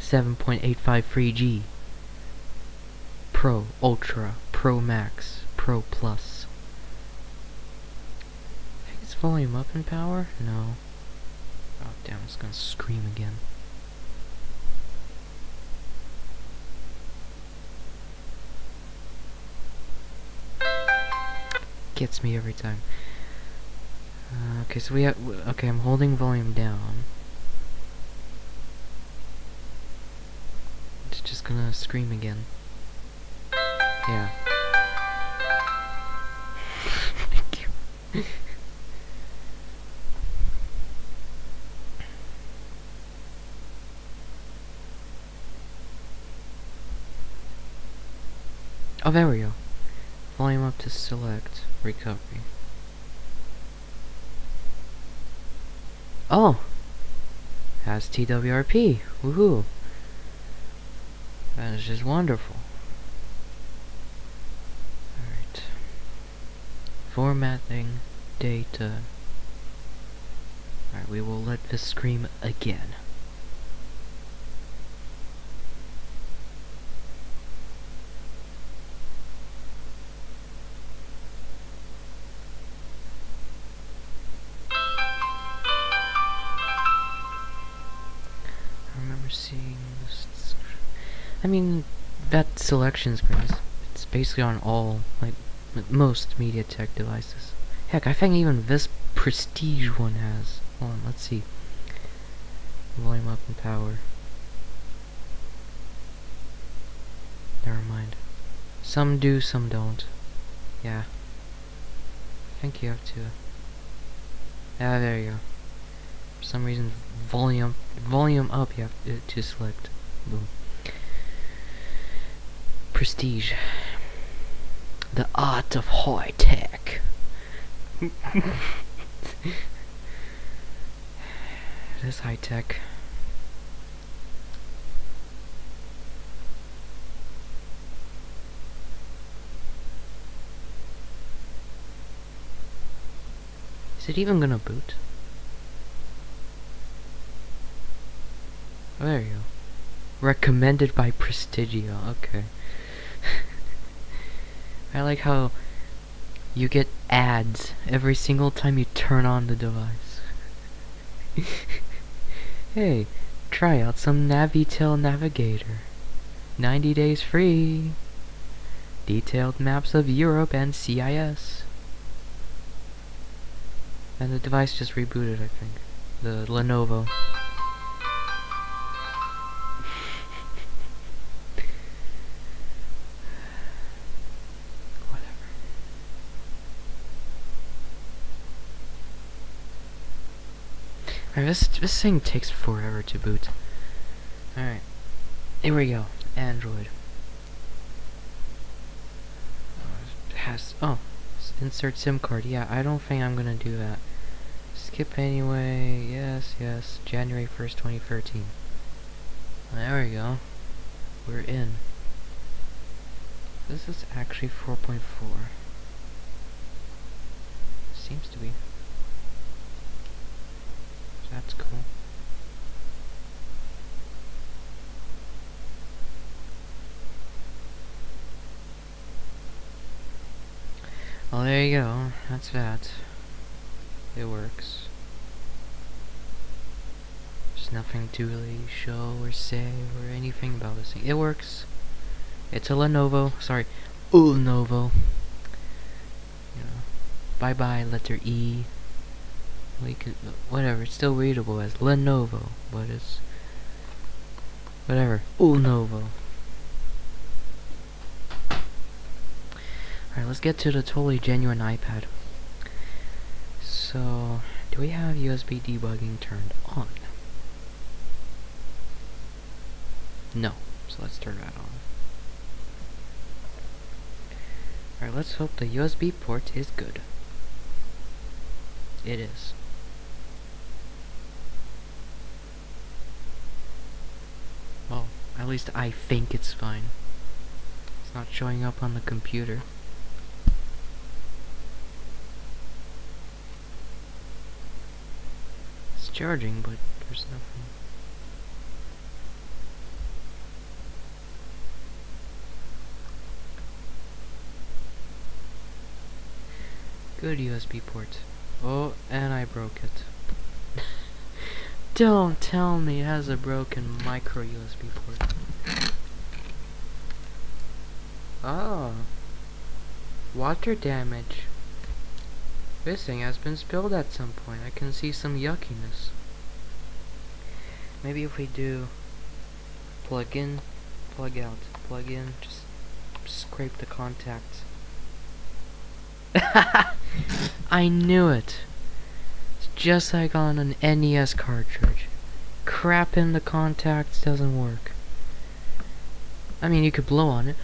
7.853G Pro, Ultra, Pro Max, Pro Plus. I think it's volume up in power? No. Oh damn, it's gonna scream again. Gets me every time. Okay, so we have. Okay, I'm holding volume down. It's just gonna scream again. Yeah. Thank you. Oh, there we go. Volume up to select recovery. Oh! Has TWRP. Woohoo! That is just wonderful. Alright. Formatting data. Alright, we will let this scream again. Seeing this. I mean, that selection screen is it's basically on all, like, most MediaTek devices. Heck, I think even this Prestige one has. Hold on, let's see. Volume up and power. Never mind. Some do, some don't. Yeah. I think you have to. Ah, there you go. For some reason, volume up you have to select. Boom. Prestige. The art of high tech. It is high tech. Is it even gonna boot? Oh, there you go. Recommended by Prestigio. Okay. I like how you get ads every single time you turn on the device. Hey, try out some Navitel Navigator. 90 days free. Detailed maps of Europe and CIS. And the device just rebooted, I think. The Lenovo. Whatever. Alright, this thing takes forever to boot. Alright. Here we go. Android. Insert SIM card. Yeah, I don't think I'm gonna do that. Skip anyway. Yes. January 1st, 2013. There we go. We're in. This is actually 4.4. Seems to be. That's cool. Well, there you go. That's that. It works. There's nothing to really show or say or anything about this thing. It works. It's a Lenovo. Sorry, Lenovo. You know, bye letter E. We could, whatever. It's still readable as Lenovo, but it's whatever. Lenovo. Alright, let's get to the totally genuine iPad. So, do we have USB debugging turned on? No. So let's turn that on. Alright, let's hope the USB port is good. It is. Well, at least I think it's fine. It's not showing up on the computer. It's charging, but there's nothing. Good USB port. Oh, and I broke it. Don't tell me it has a broken micro USB port. Oh. Water damage. This thing has been spilled at some point. I can see some yuckiness. Maybe if we do plug in, plug out, plug in, just scrape the contacts. I knew it. It's just like on an NES cartridge. Crap in the contacts doesn't work. I mean, you could blow on it.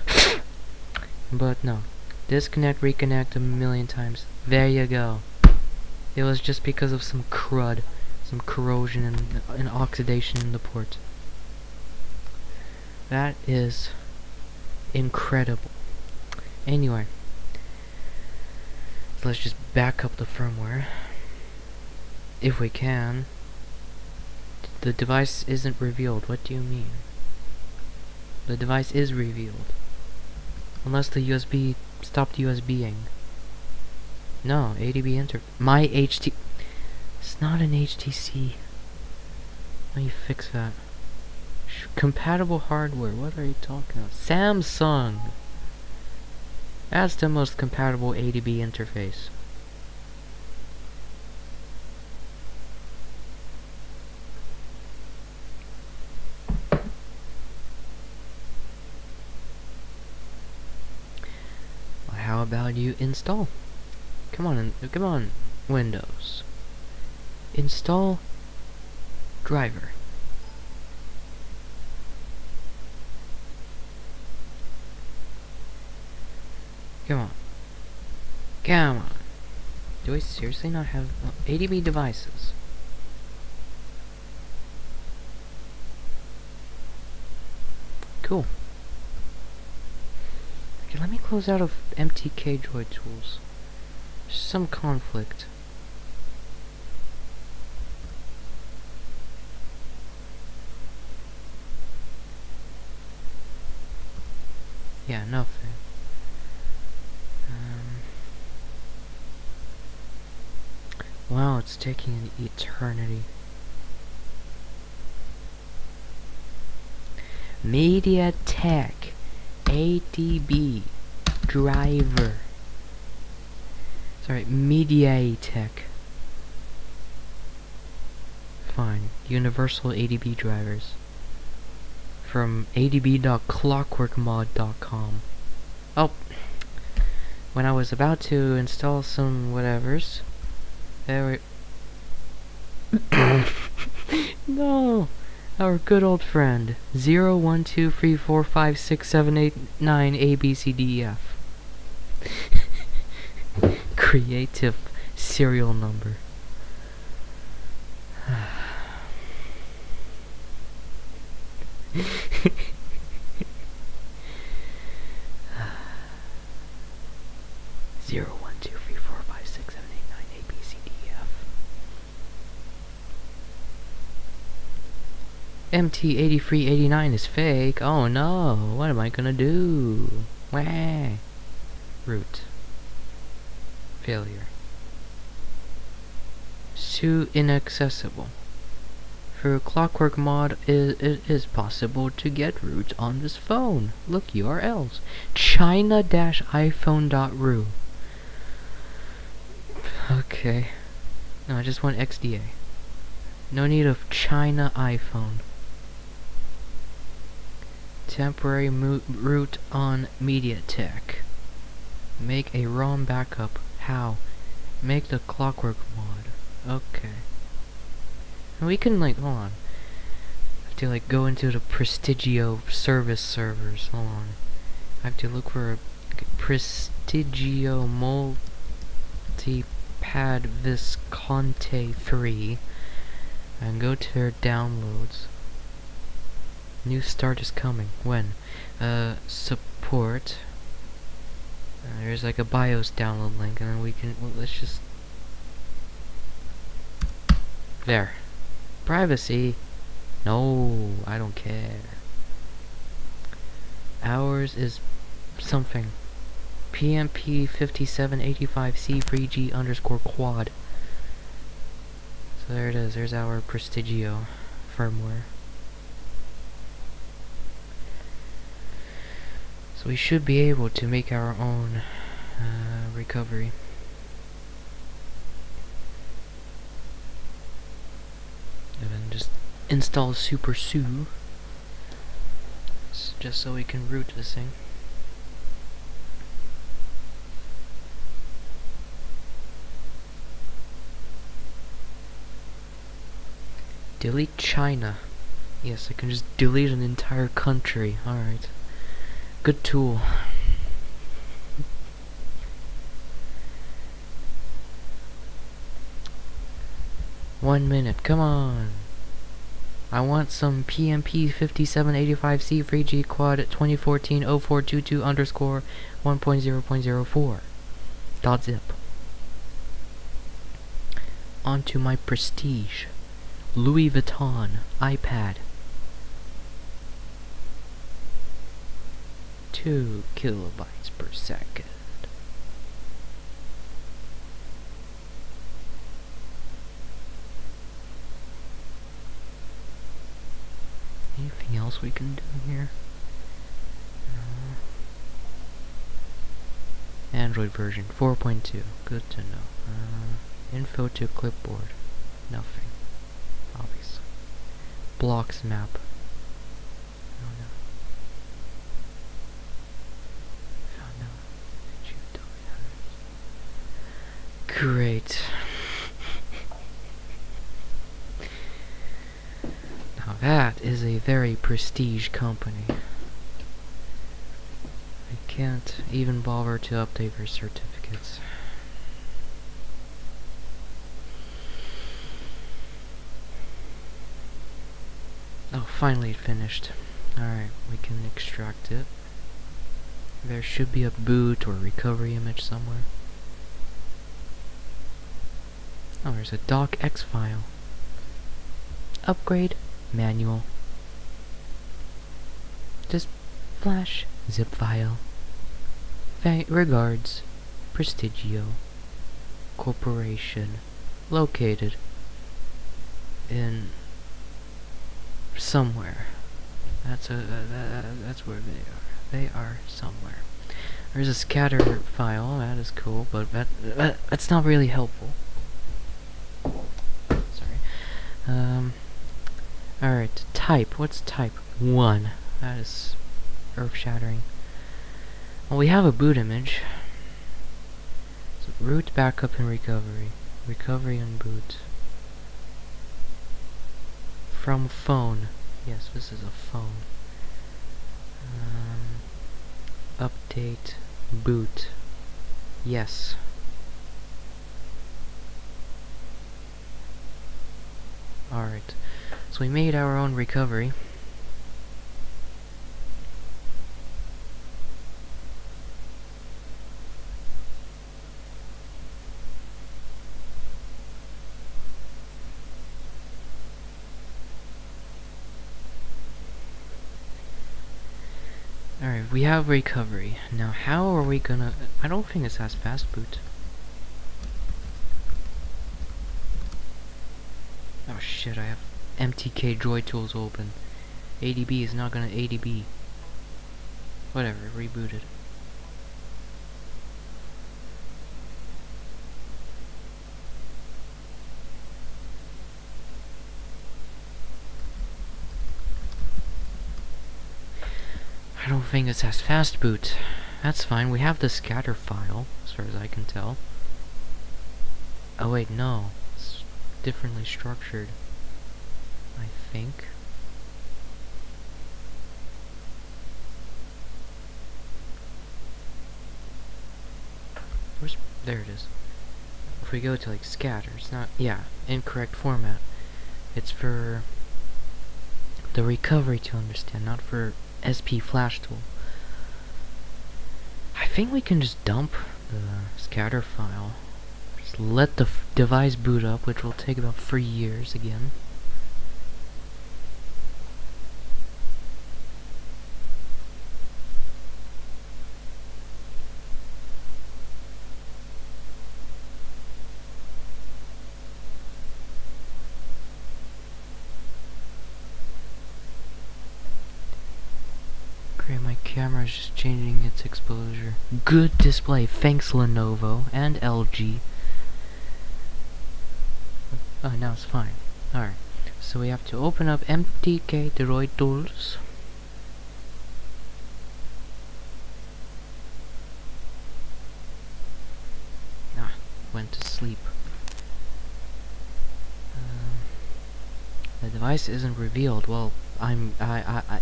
But no. Disconnect, reconnect a million times. There you go. It was just because of some crud. Some corrosion and oxidation in the port. That is incredible. Anyway. Let's just back up the firmware. If we can. The device isn't revealed. What do you mean? The device is revealed. Unless the USB stopped USBing. No, ADB enter. My HT. It's not an HTC. Let me fix that. Compatible hardware. What are you talking about? Samsung. That's the most compatible ADB interface. Well, how about you install? Come on, Windows. Install driver. Come on. Come on. Do we seriously not have ADB devices? Cool. Okay, let me close out of MTK Droid Tools. There's some conflict. Yeah, nothing. Wow, it's taking an eternity. MediaTek ADB driver. Sorry, MediaTek. Fine. Universal ADB drivers. From adb.clockworkmod.com. Oh, when I was about to install some whatevers, there were no, our good old friend 01234567898ABCDEF. Creative serial number. 01234567898ABCDEF. MT8389 is fake. Oh no, what am I gonna do? Wah. Root. Failure. Sue inaccessible. For Clockwork Mod, it is possible to get root on this phone. Look URLs. China-iphone.ru. Okay. No, I just want XDA. No need of China iPhone. Temporary root on MediaTek. Make a ROM backup. How? Make the Clockwork Mod. Okay. And we can hold on. I have to go into the Prestigio service servers. Hold on. I have to look for a Prestigio Multipad Visconti 3 and go to their downloads. New start is coming. When? Support. There's a BIOS download link, and then we can, let's just, there. Privacy. No, I don't care. Ours is something. PMP 5785C3G_quad. So there it is. There's our Prestigio firmware. So we should be able to make our own recovery. And then just install Super Sue. Just so we can root this thing. Delete China. Yes, I can just delete an entire country. Alright. Good tool. One minute, come on. I want some PMP 5785C free G quad at 2014-0422_1.0.04. .zip. Onto my Prestige. Louis Vuitton iPad. 2 kilobytes per second. Anything else we can do here? No. Android version 4.2. Good to know. Info to clipboard. Nothing. Obviously. Blocks map. Oh no. Oh no. Great. Now that is a very prestige company. I can't even bother to update their certificates. Oh, finally it finished. Alright, we can extract it. There should be a boot or recovery image somewhere. Oh, there's a docx file. Upgrade manual. Just flash zip file. Regards, Prestigio Corporation, located in somewhere. That's where they are. They are somewhere. There's a scatter file, that is cool, but that's not really helpful. Sorry. Alright, type. What's type? 1. That is earth-shattering. Well, we have a boot image. So root, backup, and recovery. Recovery and boot. From phone. Yes, this is a phone. Update. Boot. Yes. Alright. So we made our own recovery. Alright, we have recovery. Now how are we gonna... I don't think this has fast boot. Oh shit, I have MTK Droid Tools open. ADB is not gonna ADB. Whatever, rebooted. I don't think this has fast boot. That's fine, we have the scatter file, as far as I can tell. Oh wait, no. It's differently structured. I think. There it is. If we go to like scatter, it's not... Yeah, incorrect format. It's for the recovery to understand, not for SP flash tool. I think we can just dump the scatter file. Just let the device boot up, which will take about 3 years again. Great, my camera is just changing its exposure. Good display, thanks Lenovo and LG. Oh, now it's fine. Alright, so we have to open up MTK Droid Tools. Ah, went to sleep. The device isn't revealed. Well,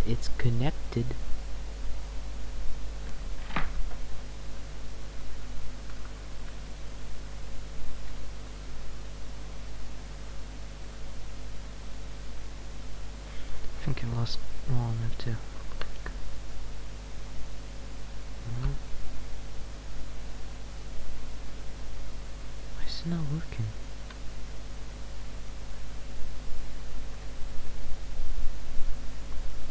it's connected. I think I lost long enough to click. No. Why is it not working?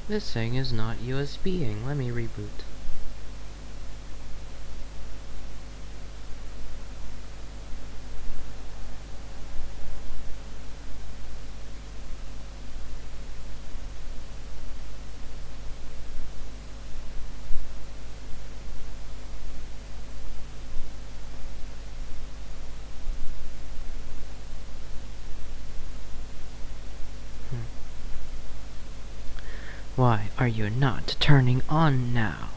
This thing is not USB-ing. Let me reboot. Why are you not turning on now?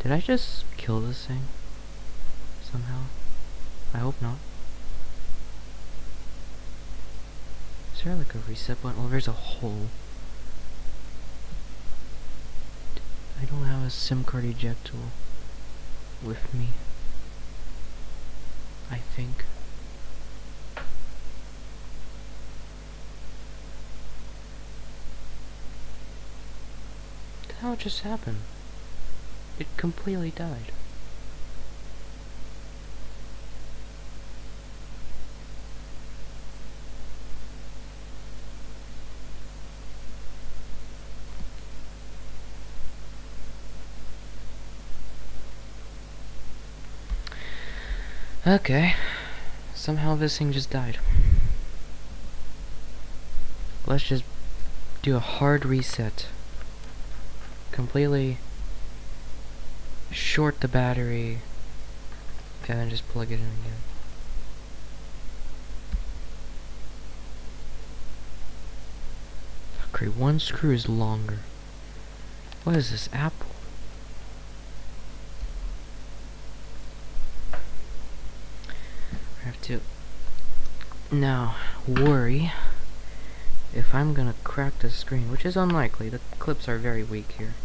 Did I just kill this thing? Somehow? I hope not. Is there like a reset button? Oh, there's a hole. I don't have a SIM card eject tool with me. I think. What the hell just happened? It completely died. Okay. Somehow this thing just died. Let's just do a hard reset. Completely short the battery, and then just plug it in again. Okay, one screw is longer. What is this, Apple? I have to now worry if I'm gonna crack the screen, which is unlikely. The clips are very weak here.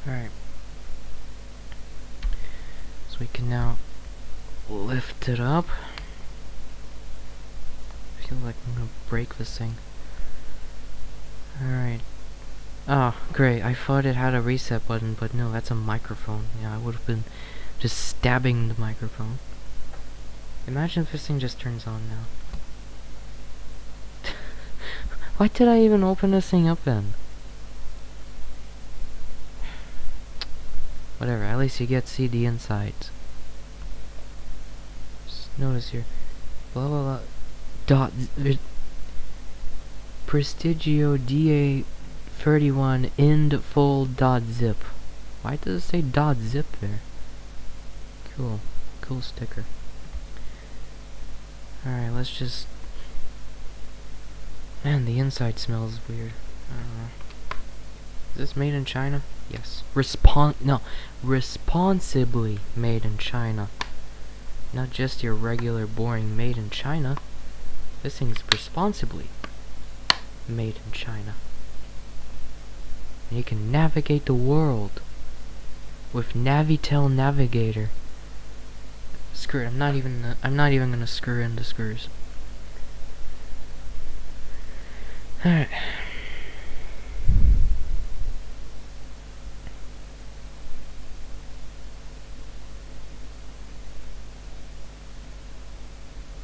Alright. So we can now lift it up. I feel like I'm gonna break this thing. Alright. Oh, great. I thought it had a reset button, but no, that's a microphone. Yeah, I would have been just stabbing the microphone. Imagine if this thing just turns on now. Why did I even open this thing up then? Whatever, at least you get to see the insides. Just notice here. Blah blah blah. Dot. Prestigio DA31 end full dot zip. Why does it say dot zip there? Cool. Cool sticker. Alright, let's just... Man, the inside smells weird. I don't know. Is this made in China? Yes. Responsibly made in China. Not just your regular boring made in China. This thing's responsibly made in China. And you can navigate the world with Navitel Navigator. Screw it, I'm not even gonna screw in the screws. Alright.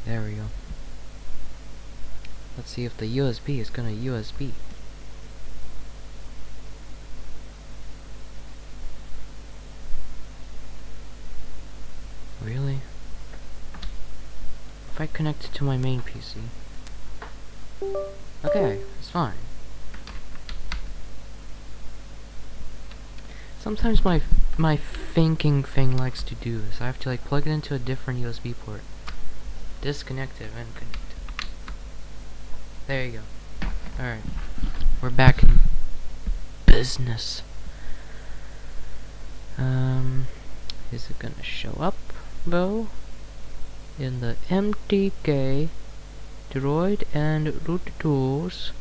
There we go. Let's see if the USB is gonna USB. Really? If I connect it to my main PC. Okay, it's fine. Sometimes my thinking thing likes to do this. I have to like plug it into a different USB port. Disconnect it and connect it. There you go. Alright. We're back in business. Is it gonna show up, though? In the MTK Droid and root tools.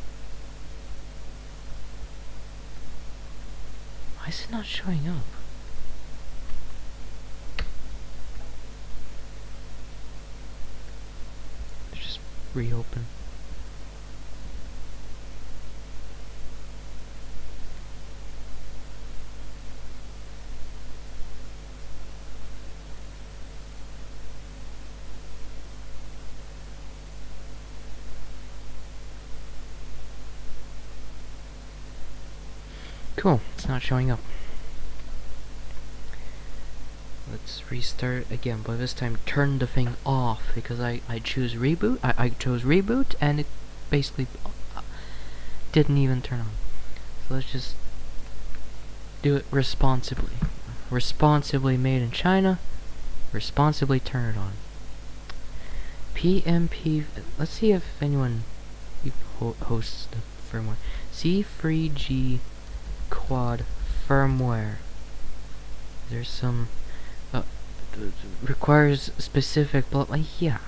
Why is it not showing up? Let's just reopen. Cool, it's not showing up. Let's restart again, but this time turn the thing off because I chose reboot. I chose reboot and it basically didn't even turn on. So let's just do it responsibly. Responsibly made in China. Responsibly turn it on. PMP. Let's see if anyone hosts the firmware. C3G Quad firmware. There's some requires specific yeah.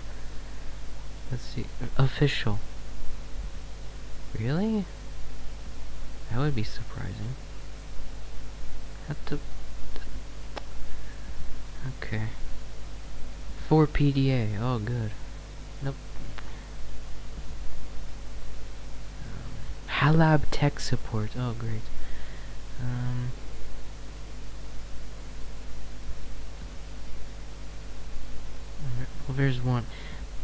Let's see. Official. Really? That would be surprising. Have to. Okay. 4 PDA. Oh, good. Nope. Halab tech support. Oh, great. Well, there's one,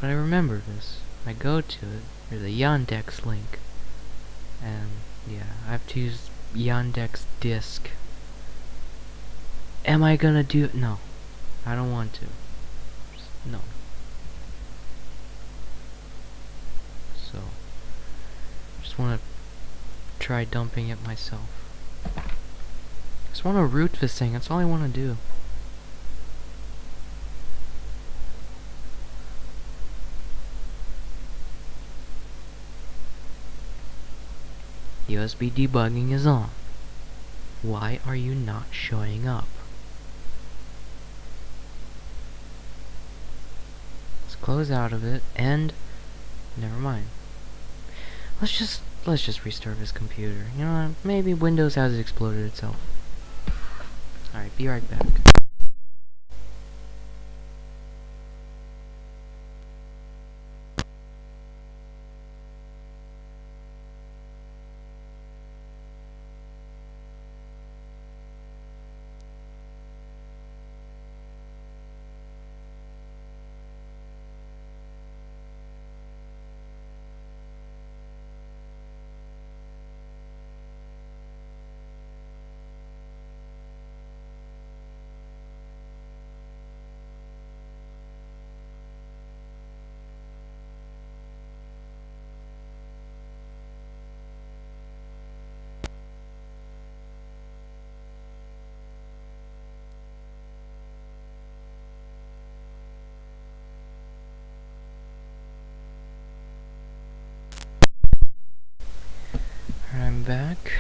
but I remember this. I go to it. There's a Yandex link, and yeah, I have to use Yandex disk. Am I gonna do it? No, I don't want to. No. So, just want to try dumping it myself. Just want to root this thing. That's all I want to do. USB debugging is on. Why are you not showing up? Let's close out of it and never mind. Let's just restart this computer. You know what? Maybe Windows has exploded itself. Alright, be right back. I'm back.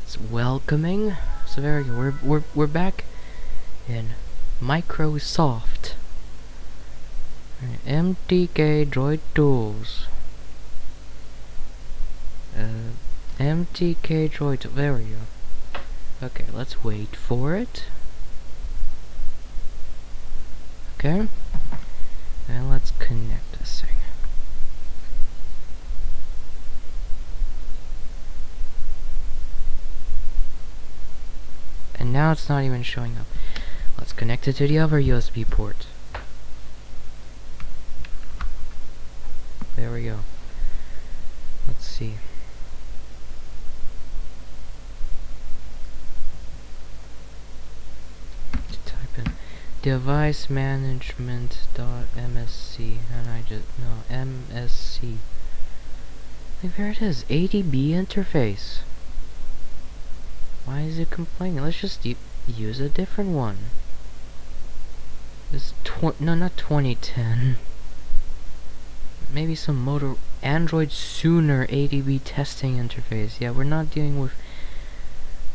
It's welcoming. So there we go. We're back in Microsoft. Right, MTK Droid Tools. MTK Droid. There we go. Okay, let's wait for it. Okay, and let's connect this thing. And now it's not even showing up. Let's connect it to the other USB port. There we go. Let's see. Type in device management.msc and I just MSC. Like, there it is. ADB interface. Why is it complaining? Let's just use a different one. This no, not 2010. Maybe some Android Sooner ADB testing interface. Yeah, we're not dealing with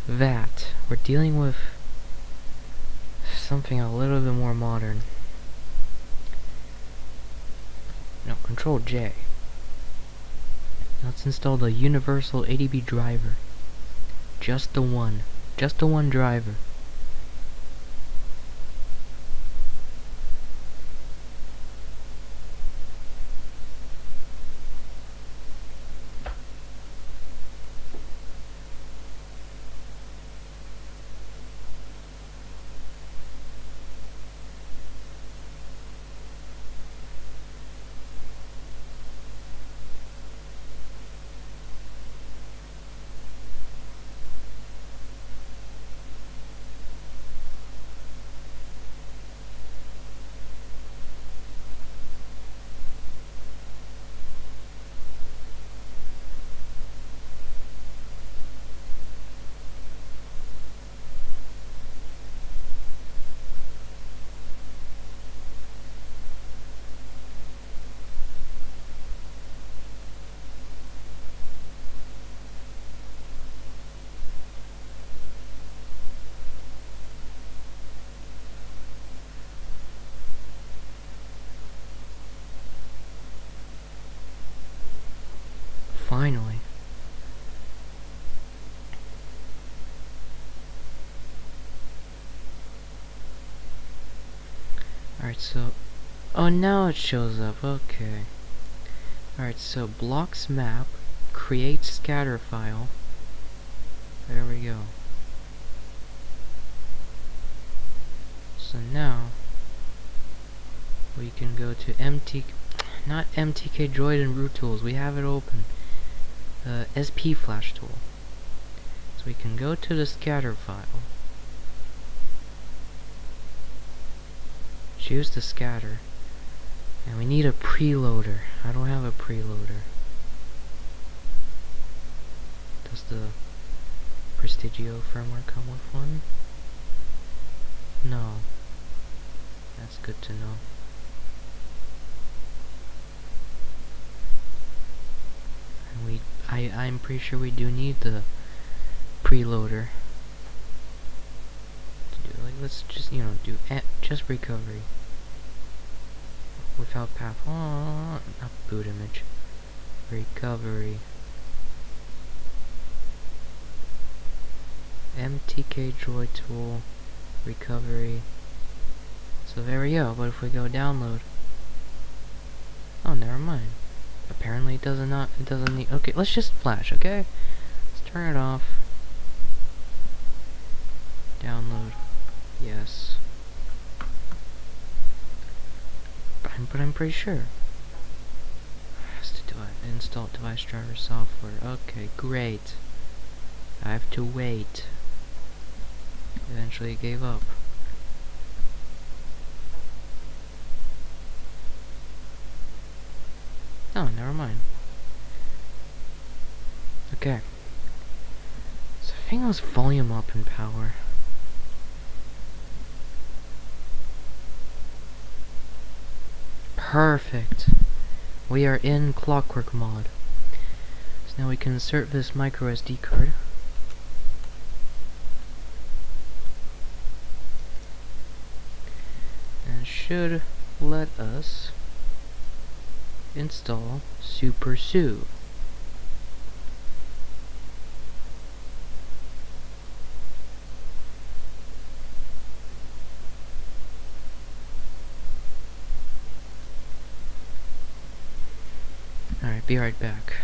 that. We're dealing with something a little bit more modern. No, Control J. Let's install the universal ADB driver. Just the one driver. Finally. Alright, so... Oh, now it shows up. Okay. Alright, so blocks map, create scatter file. There we go. So now we can go to not MTK Droid and root tools, we have it open. SP flash tool. So we can go to the scatter file. Choose the scatter. And we need a preloader. I don't have a preloader. Does the Prestigio firmware come with one? No. That's good to know. And I'm pretty sure we do need the preloader to do, like, let's just, you know, do just recovery without path. Oh, not boot image. Recovery. MTK Droid tool. Recovery. So there we go. But if we go download, oh, never mind. Apparently it doesn't need. Okay, let's just flash. Okay, let's turn it off. Download. Yes. But I'm pretty sure. Has to install device driver software. Okay, great. I have to wait. Eventually it gave up. Oh, never mind. Okay. So I think it was volume up in power. Perfect. We are in Clockwork mod. So now we can insert this micro SD card. And should let us install Super Sue. Alright, be right back.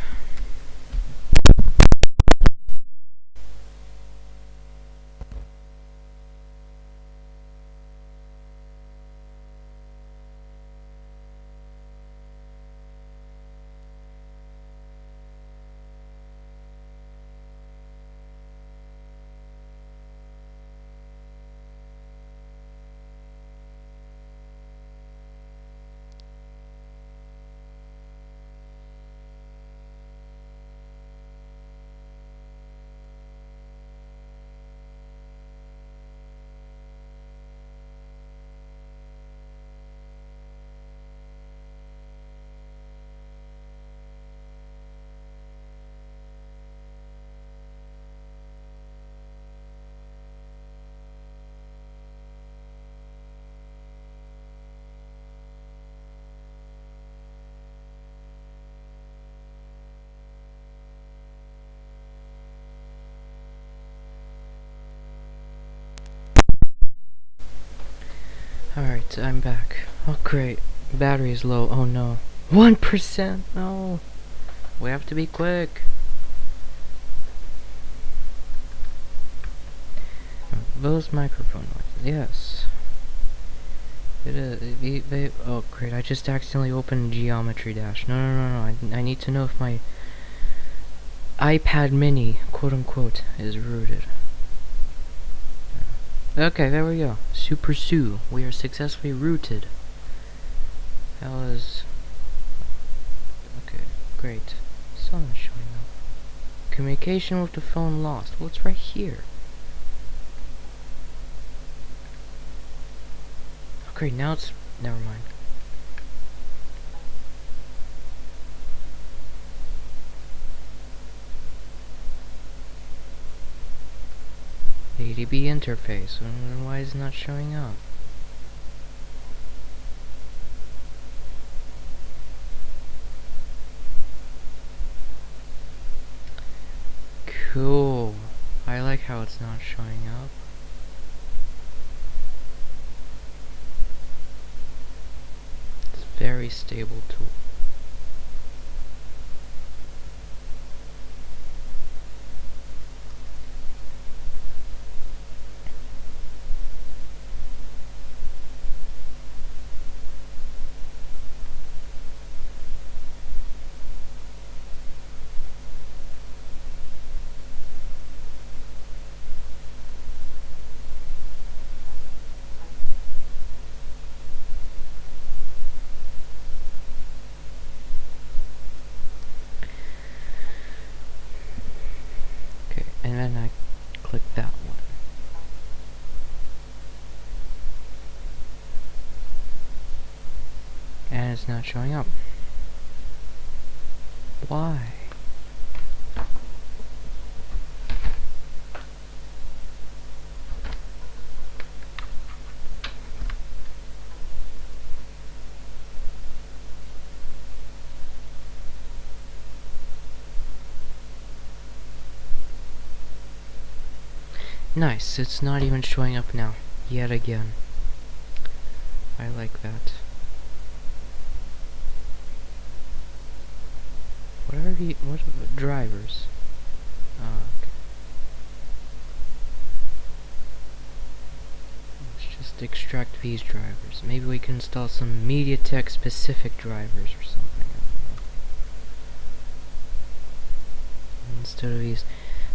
Alright, I'm back. Oh great. Battery is low. Oh no. 1%! No! We have to be quick. Those microphone noises. Yes. It is. Oh great, I just accidentally opened Geometry Dash. No. I need to know if my iPad mini, quote unquote, is rooted. Okay, there we go. Super Sue. We are successfully rooted. That was... Okay, great. Still not showing up. Communication with the phone lost. Well, it's right here. Oh, great, now it's... Never mind. ADB interface. Why is it not showing up? Cool. I like how it's not showing up. It's very stable tool. not showing up. Why? Nice, it's not even showing up now. Yet again. I like that. What are the drivers? Oh, okay. Let's just extract these drivers. Maybe we can install some MediaTek specific drivers or something. I don't know. Instead of these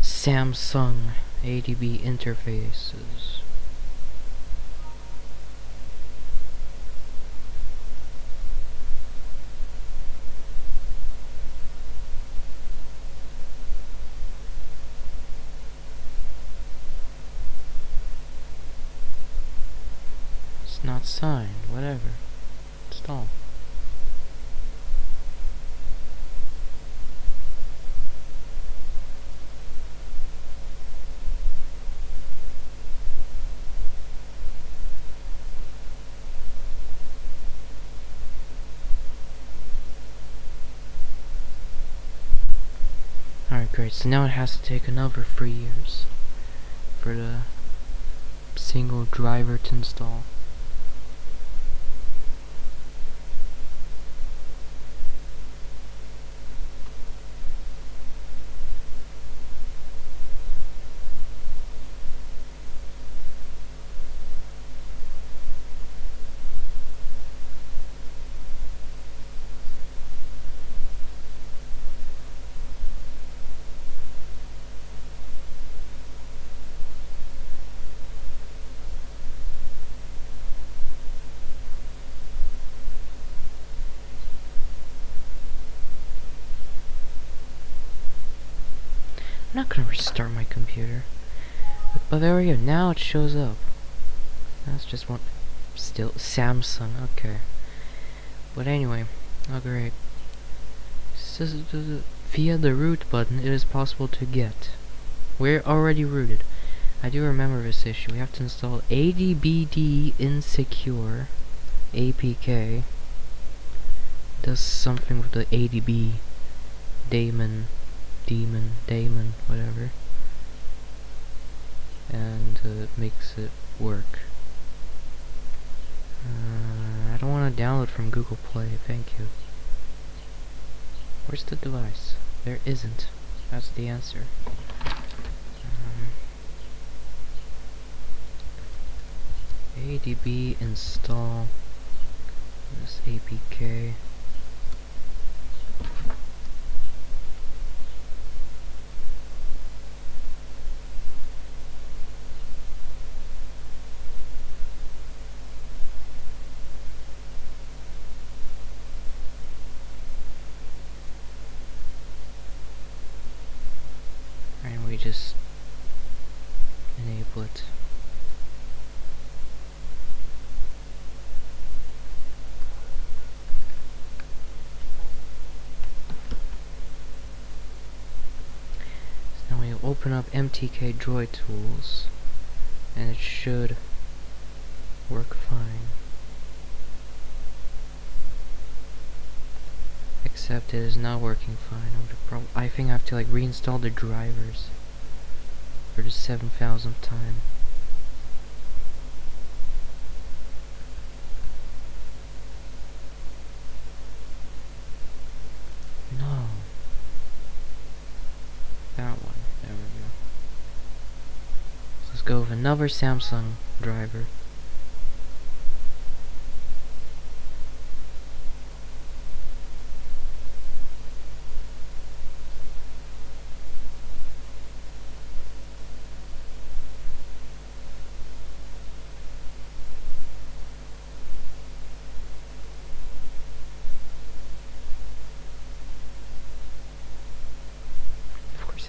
Samsung ADB interfaces. It's not signed, whatever. Install. Alright, great. So now it has to take another 3 years for the single driver to install. I'm not gonna restart my computer. But there we go, now it shows up. That's just one. Still Samsung, okay. But anyway, oh great. Says via the root button, it is possible to get. We're already rooted. I do remember this issue. We have to install ADBD Insecure APK. Does something with the ADB daemon, whatever, and makes it work. I don't want to download from Google Play, thank you. Where's the device? There isn't. That's the answer. ADB install this APK. And we just enable it. So now we open up MTK Droid Tools, and it should work fine. Except it is not working fine. I think I have to like reinstall the drivers for the 7,000th time. No. That one. There we go. So let's go with another Samsung driver.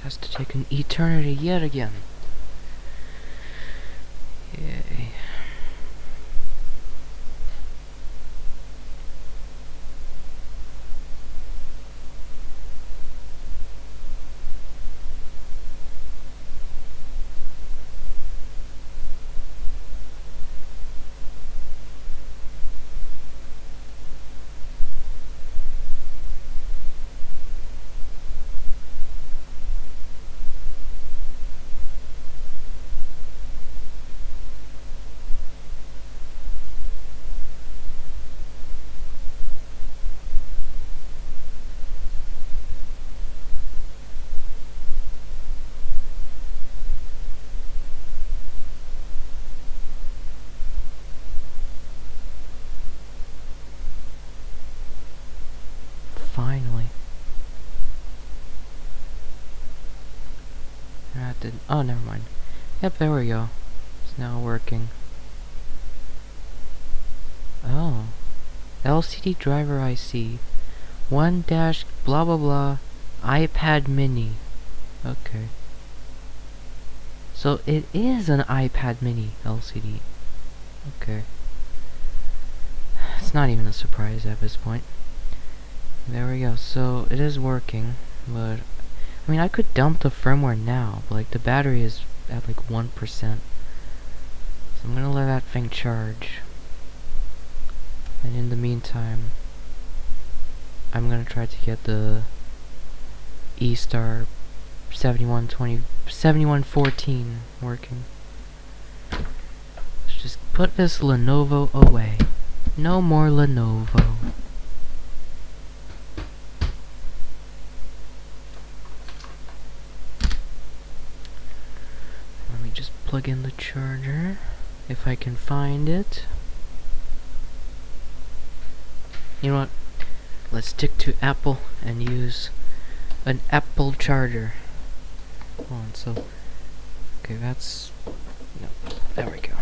Has to take an eternity yet again. Yay. Oh, never mind. Yep, there we go. It's now working. Oh. LCD driver IC. 1 dash blah blah blah. iPad mini. Okay. So it is an iPad mini LCD. Okay. It's not even a surprise at this point. There we go. So it is working, but I mean I could dump the firmware now, but like the battery is at like 1%. So I'm gonna let that thing charge. And in the meantime, I'm gonna try to get the E-Star 7114 working. Let's just put this Lenovo away. No more Lenovo. Let me just plug in the charger, if I can find it. You know what? Let's stick to Apple and use an Apple charger. Hold on, so... Okay, that's... No, there we go.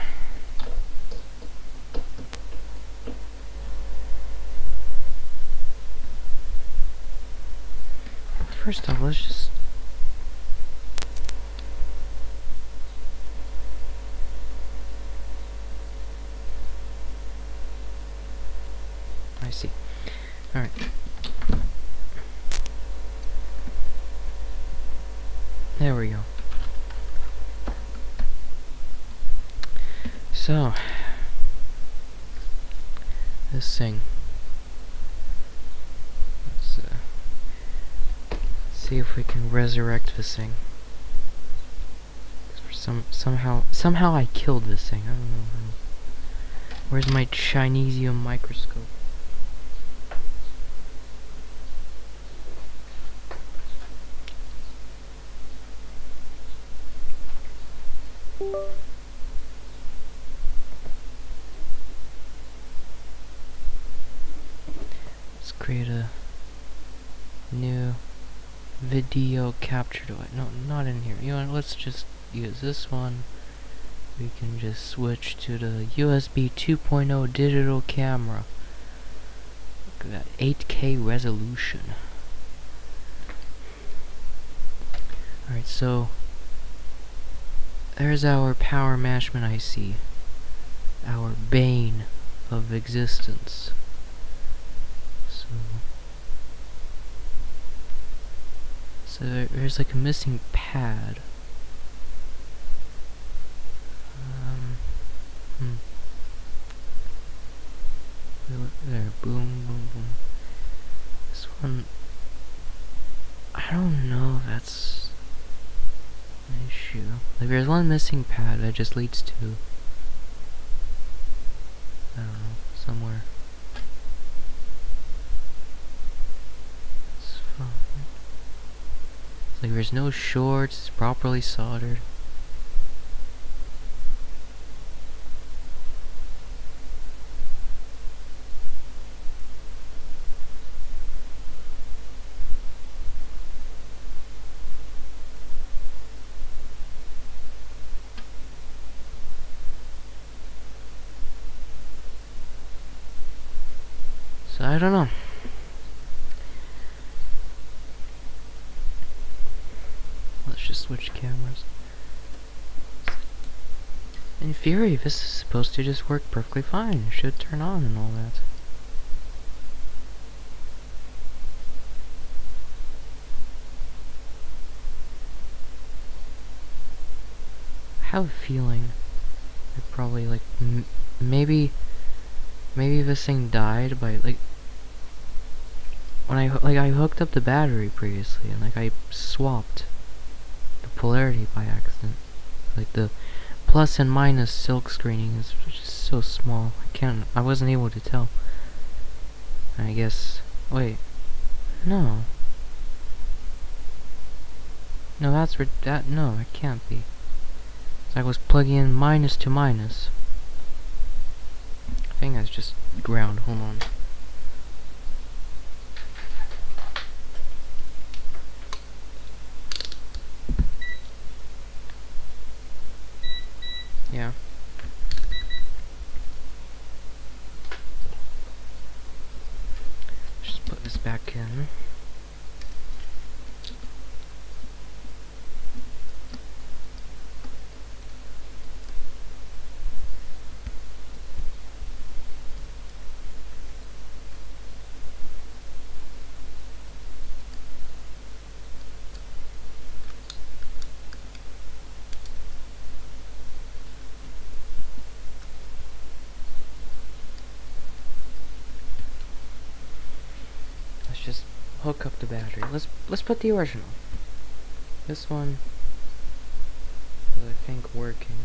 First off, let's just... I see. Alright. There we go. So, this thing. Let's see if we can resurrect this thing. Somehow I killed this thing. I don't know how. Where's my Chinesium microscope? Let's create a new video capture device. No, not in here. You know what, let's just use this one. We can just switch to the USB 2.0 digital camera. Look at that, 8K resolution. Alright, so there's our power management IC. Our bane of existence. So there's like a missing pad. There, boom, boom, boom. This one, I don't know if that's an issue. Like there's one missing pad that just leads to, I don't know, somewhere. It's fine. It's like there's no shorts, it's properly soldered. So I don't know. Let's just switch cameras. In theory, this is supposed to just work perfectly fine. It should turn on and all that. I have a feeling it probably like maybe this thing died by like when I hooked up the battery previously and like I swapped the polarity by accident. Like the plus and minus silk screening is just so small. I wasn't able to tell. And I guess wait. No. No, no, it can't be. So I was plugging in minus to minus. I think that's just ground. Hold on. Yeah. Just put this back in. Let's just hook up the battery. Let's put the original. This one is, I think, working.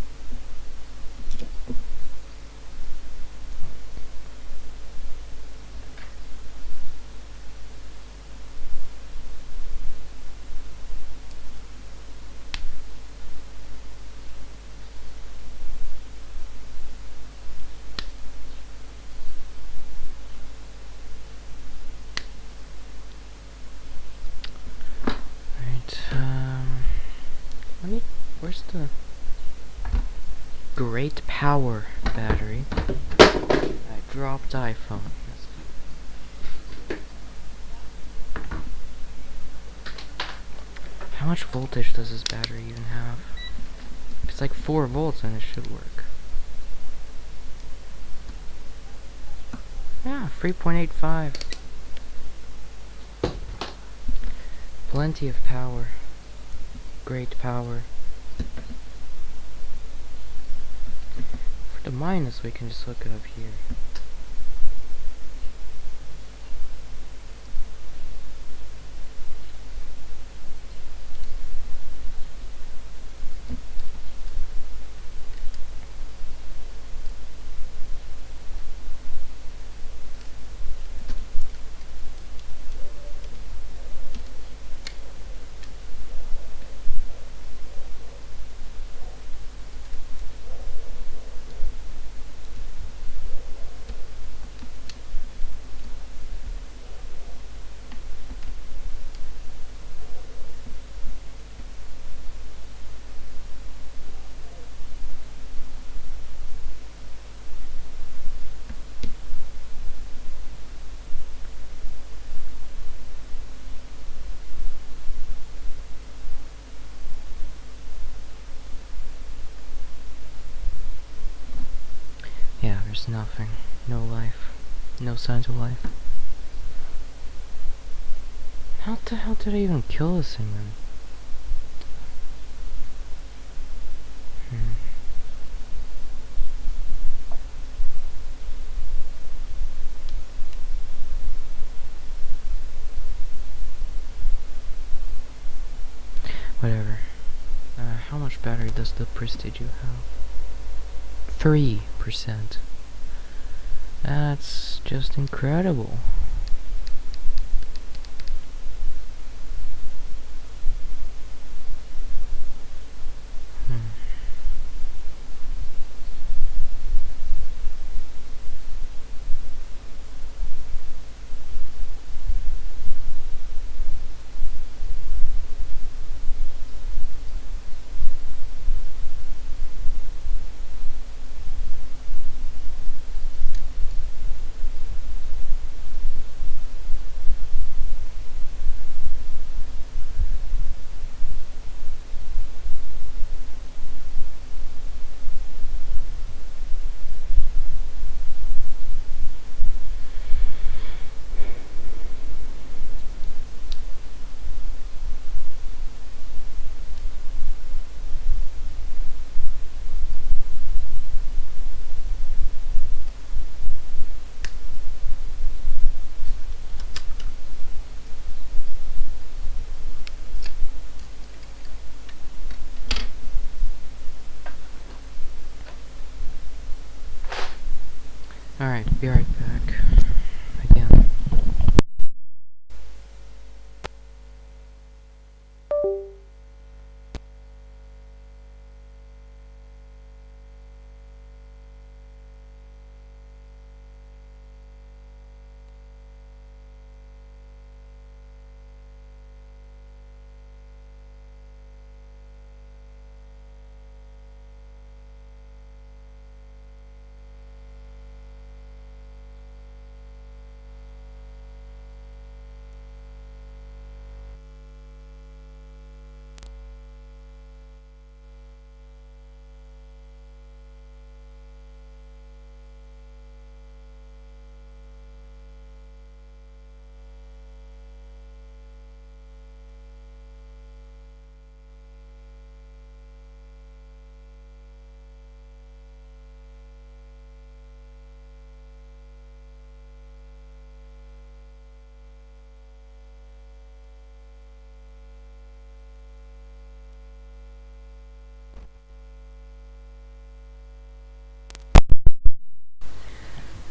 Right, where's the great power battery? I dropped iPhone. How much voltage does this battery even have? It's like 4 volts and it should work. Yeah, 3.85. Plenty of power. Great power. For the minus, we can just hook it up here. Yeah, there's nothing. No life. No signs of life. How the hell did I even kill this thing then? Whatever. How much battery does the Prestige have? 3%. That's just incredible. Alright, be right back. Again.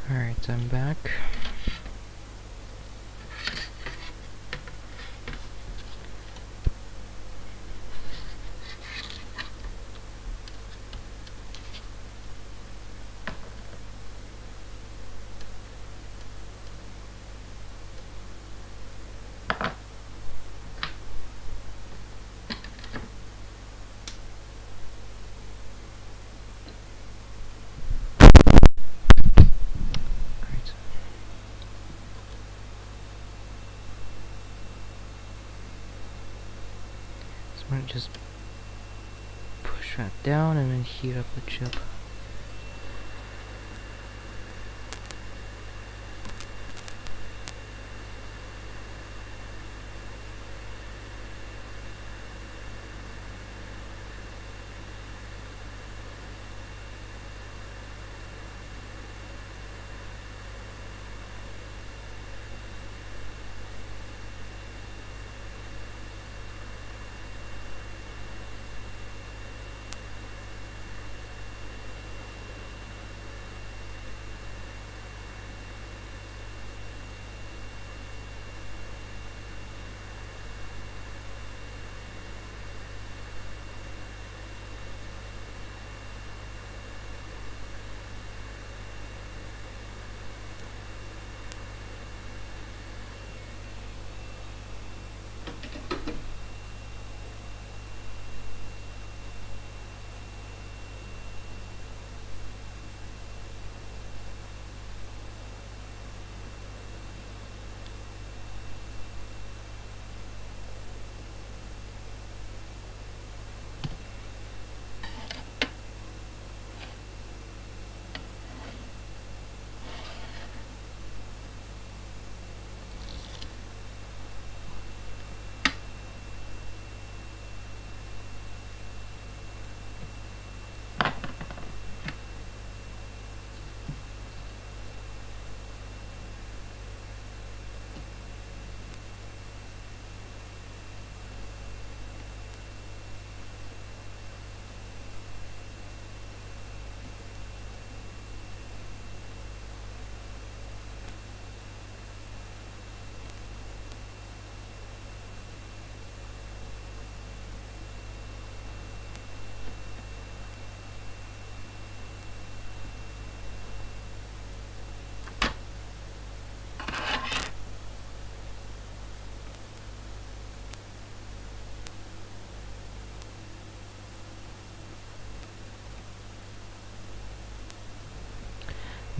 Alright, I'm back. Great. So I'm gonna just push that down and then heat up the chip.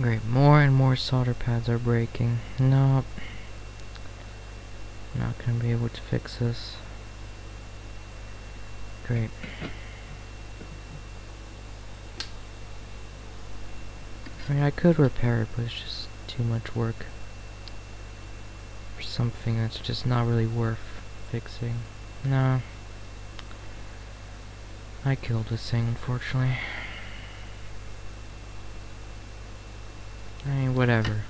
Great, more and more solder pads are breaking. Nope. Not gonna be able to fix this. Great. I mean, I could repair it, but it's just too much work. For something that's just not really worth fixing. No. I killed this thing, unfortunately. I mean, whatever.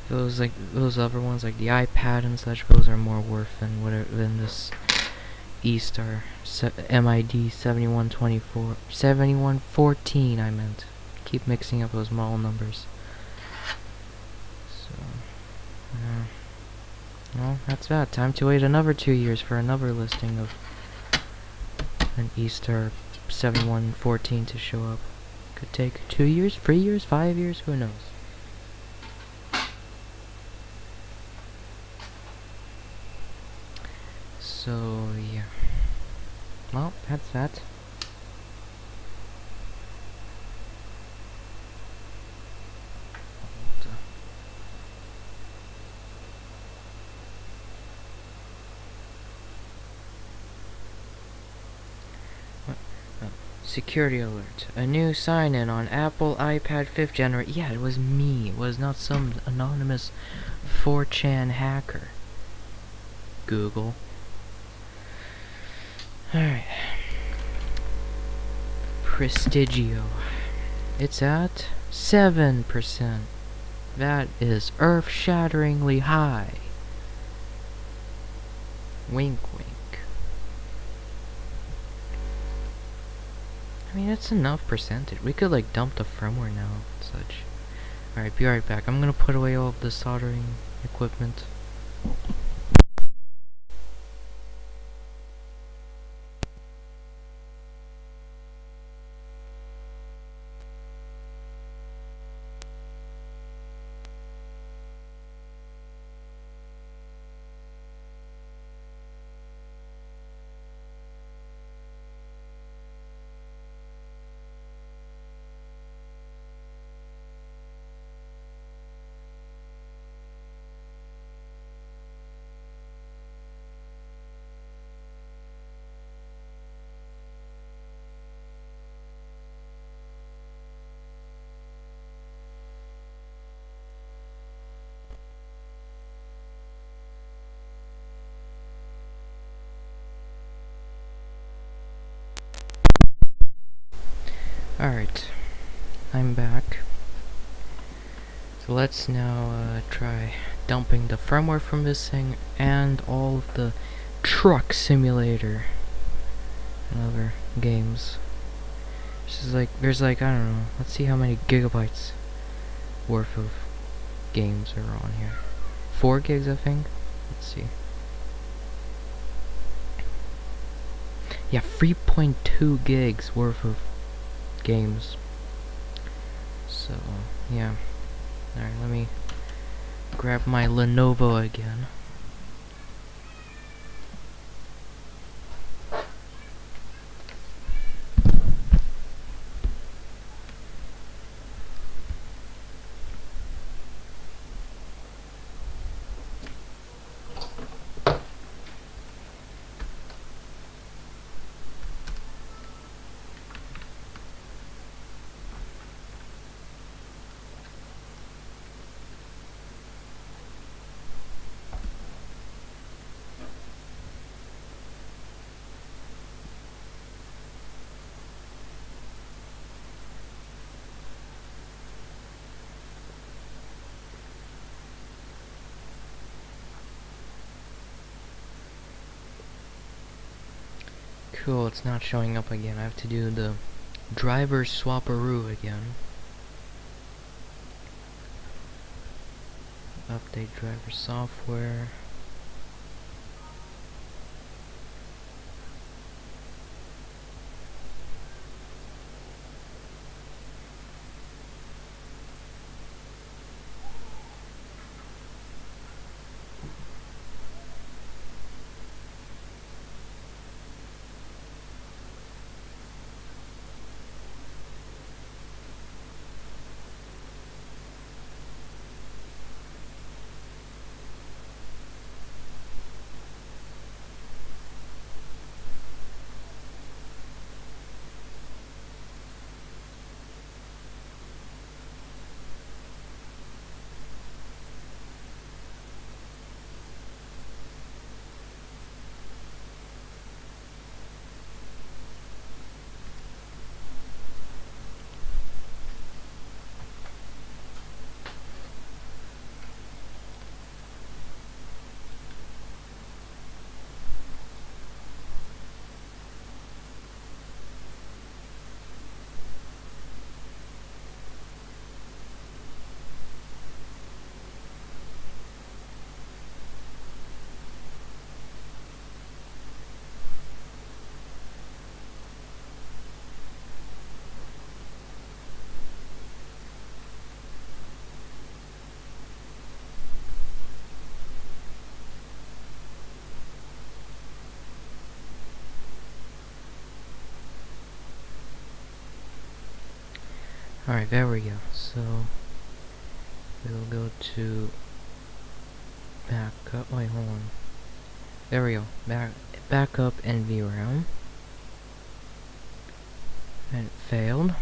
Those like those other ones, like the iPad and such, those are more worth than whatever than this E-Star MID 7124 7114. I meant. Keep mixing up those model numbers. So, well, that's that. Time to wait another 2 years for another listing of an E-Star 7114 to show up. Could take 2 years, 3 years, 5 years, who knows? So, yeah. Well, that's that. Security alert. A new sign-in on Apple iPad 5th generation. Yeah, it was me. It was not some anonymous 4chan hacker. Google. Alright. Prestigio. It's at 7%. That is earth-shatteringly high. Wink wink. I mean, it's enough percentage. We could like dump the firmware now and such. Alright, be right back. I'm gonna put away all of the soldering equipment. Alright, I'm back. So let's now try dumping the firmware from this thing and all of the Truck Simulator and other games. This is like, there's like, I don't know, let's see how many gigabytes worth of games are on here. 4 gigs, I think. Let's see. Yeah, 3.2 gigs worth of games. So, yeah. Alright, let me grab my Lenovo again. Cool, it's not showing up again. I have to do the driver swapperoo again. Update driver software. Alright, there we go. So we'll go to backup. Wait, hold on. There we go. Backup and VRAM. And it failed.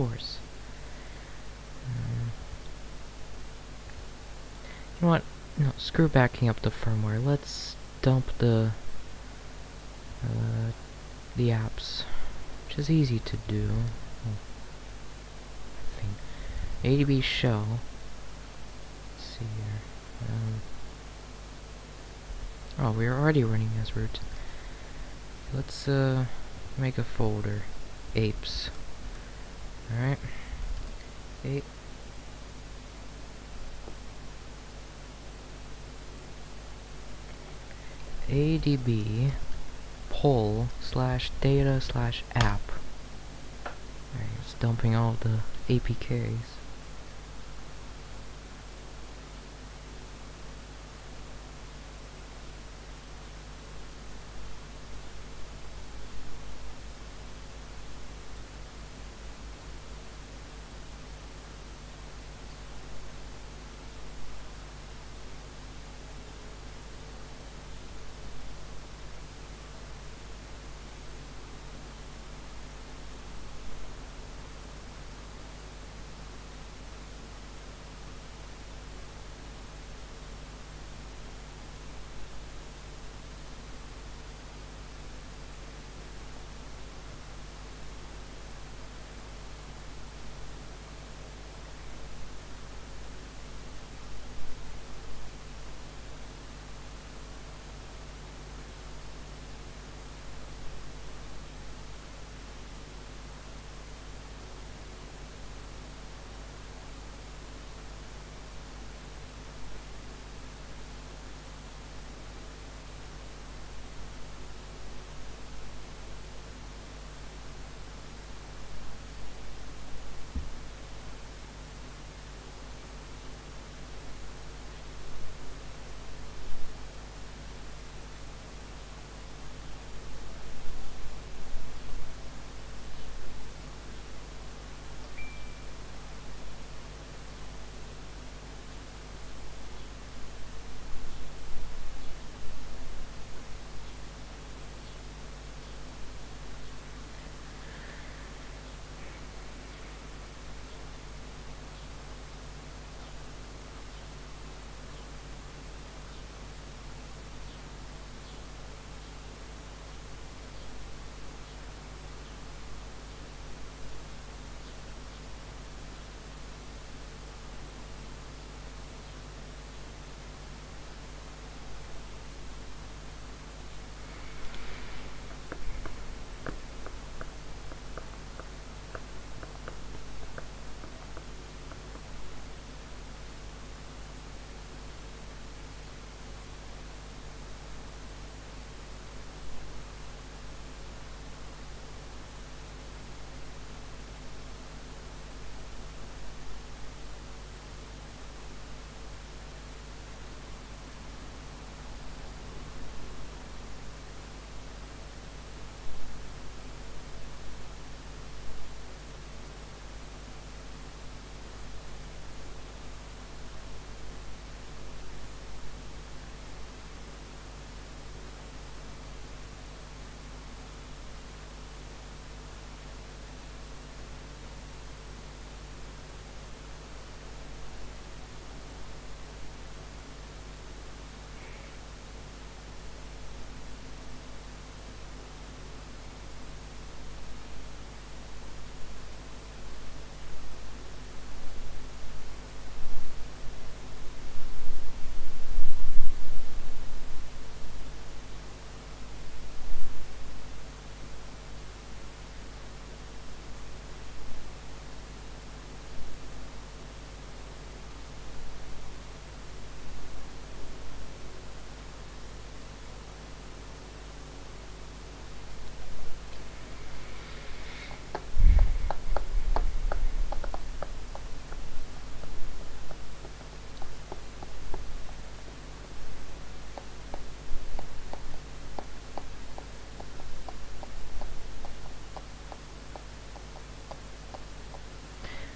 course. You know what? No, screw backing up the firmware. Let's dump the apps, which is easy to do. Well, I think ADB shell. Let's see here. Oh, we're already running as root. Let's make a folder. Apes. Alright. Ape. ADB poll /data/app. Alright, it's dumping all the APKs.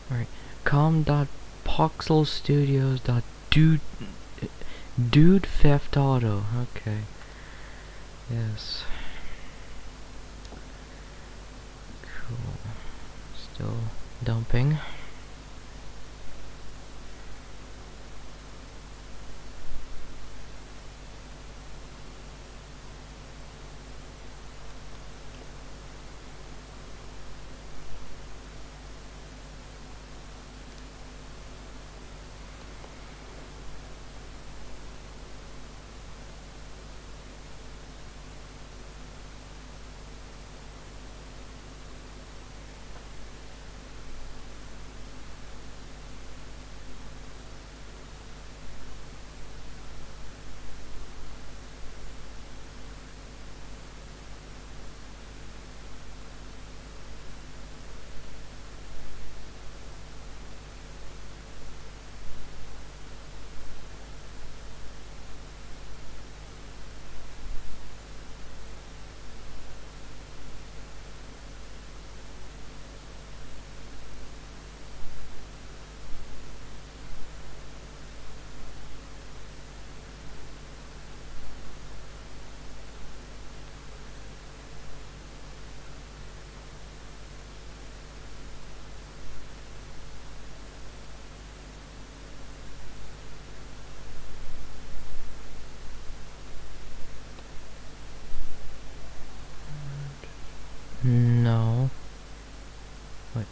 Alright, com.poxelstudios.dude theft auto. Okay. Yes. Cool. Still dumping. No. What?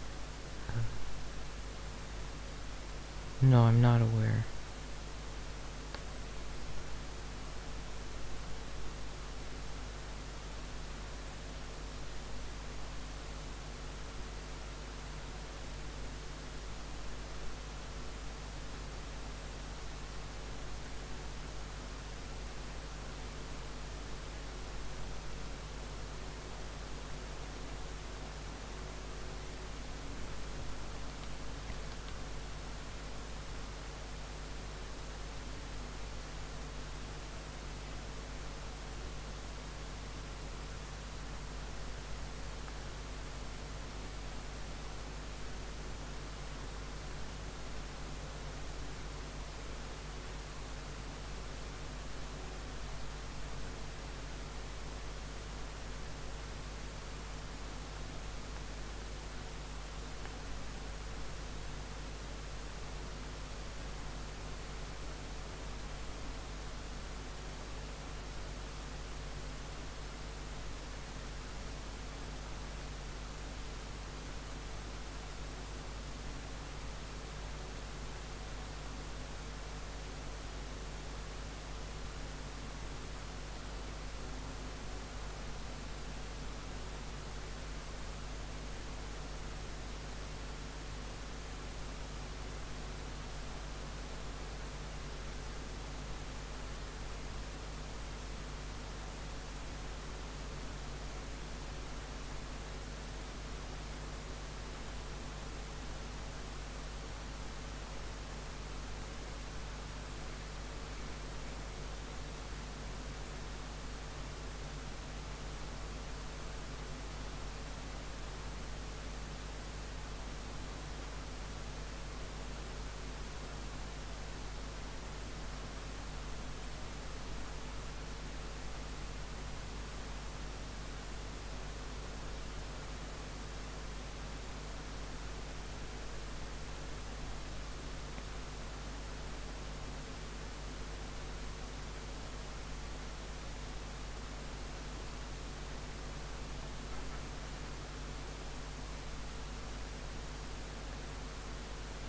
No, I'm not aware.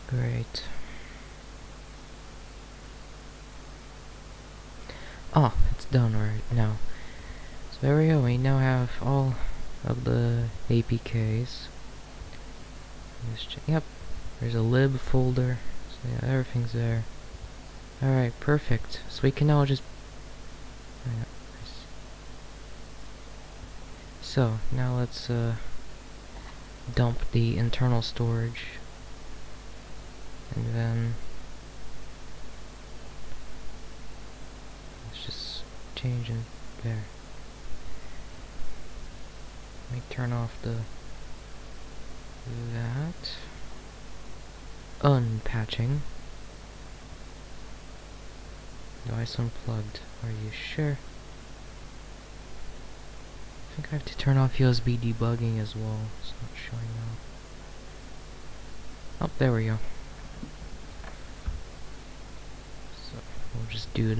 Great. Oh, it's done right now. So there we go, we now have all of the APKs. Yep, there's a lib folder, so yeah, everything's there. Alright, perfect. So we can now just... So, now let's dump the internal storage. And then... let's just change in there. Let me turn off the... that. Unpatching. Device unplugged. Are you sure? I think I have to turn off USB debugging as well. It's not showing up. Oh, there we go. So we'll just do it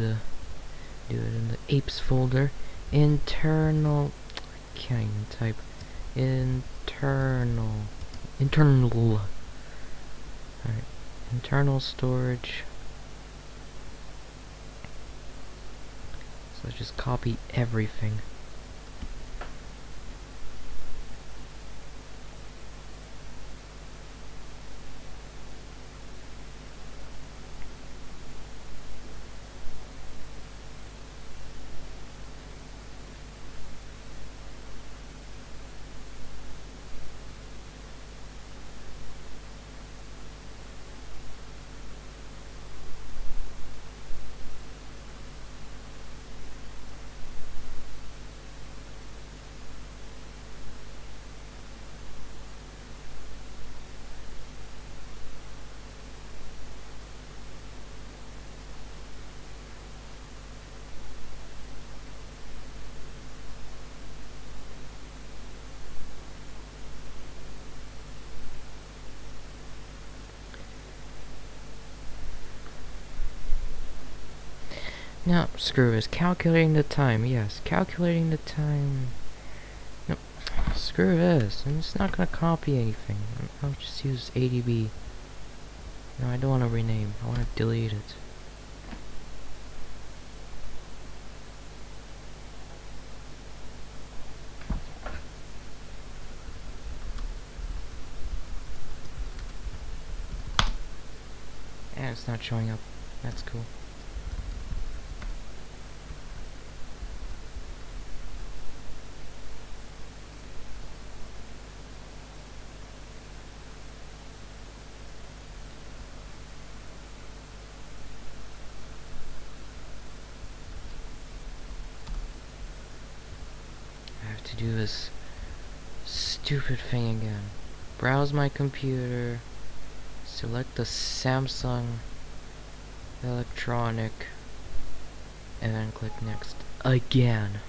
in the apes folder. Internal. I can't even type. Internal. Alright. Internal storage. So let's just copy everything. No, screw this. Calculating the time. Yes, calculating the time. No, screw this. I'm just not gonna copy anything. I'll just use ADB. No, I don't want to rename. I want to delete it. And it's not showing up. That's cool. I have to do this stupid thing again. Browse my computer. Select the Samsung Electronic. And then click next. Again.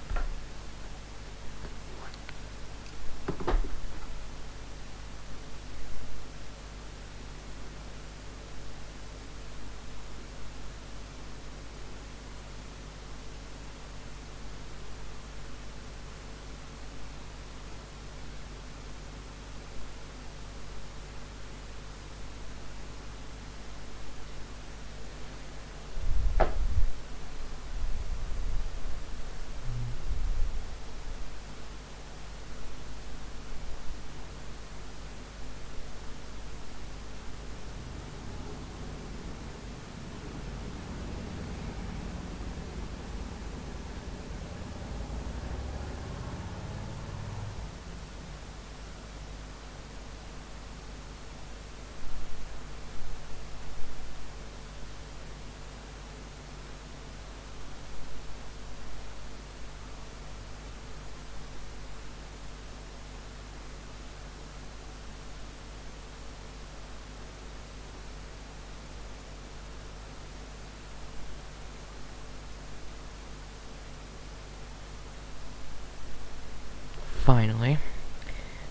Finally.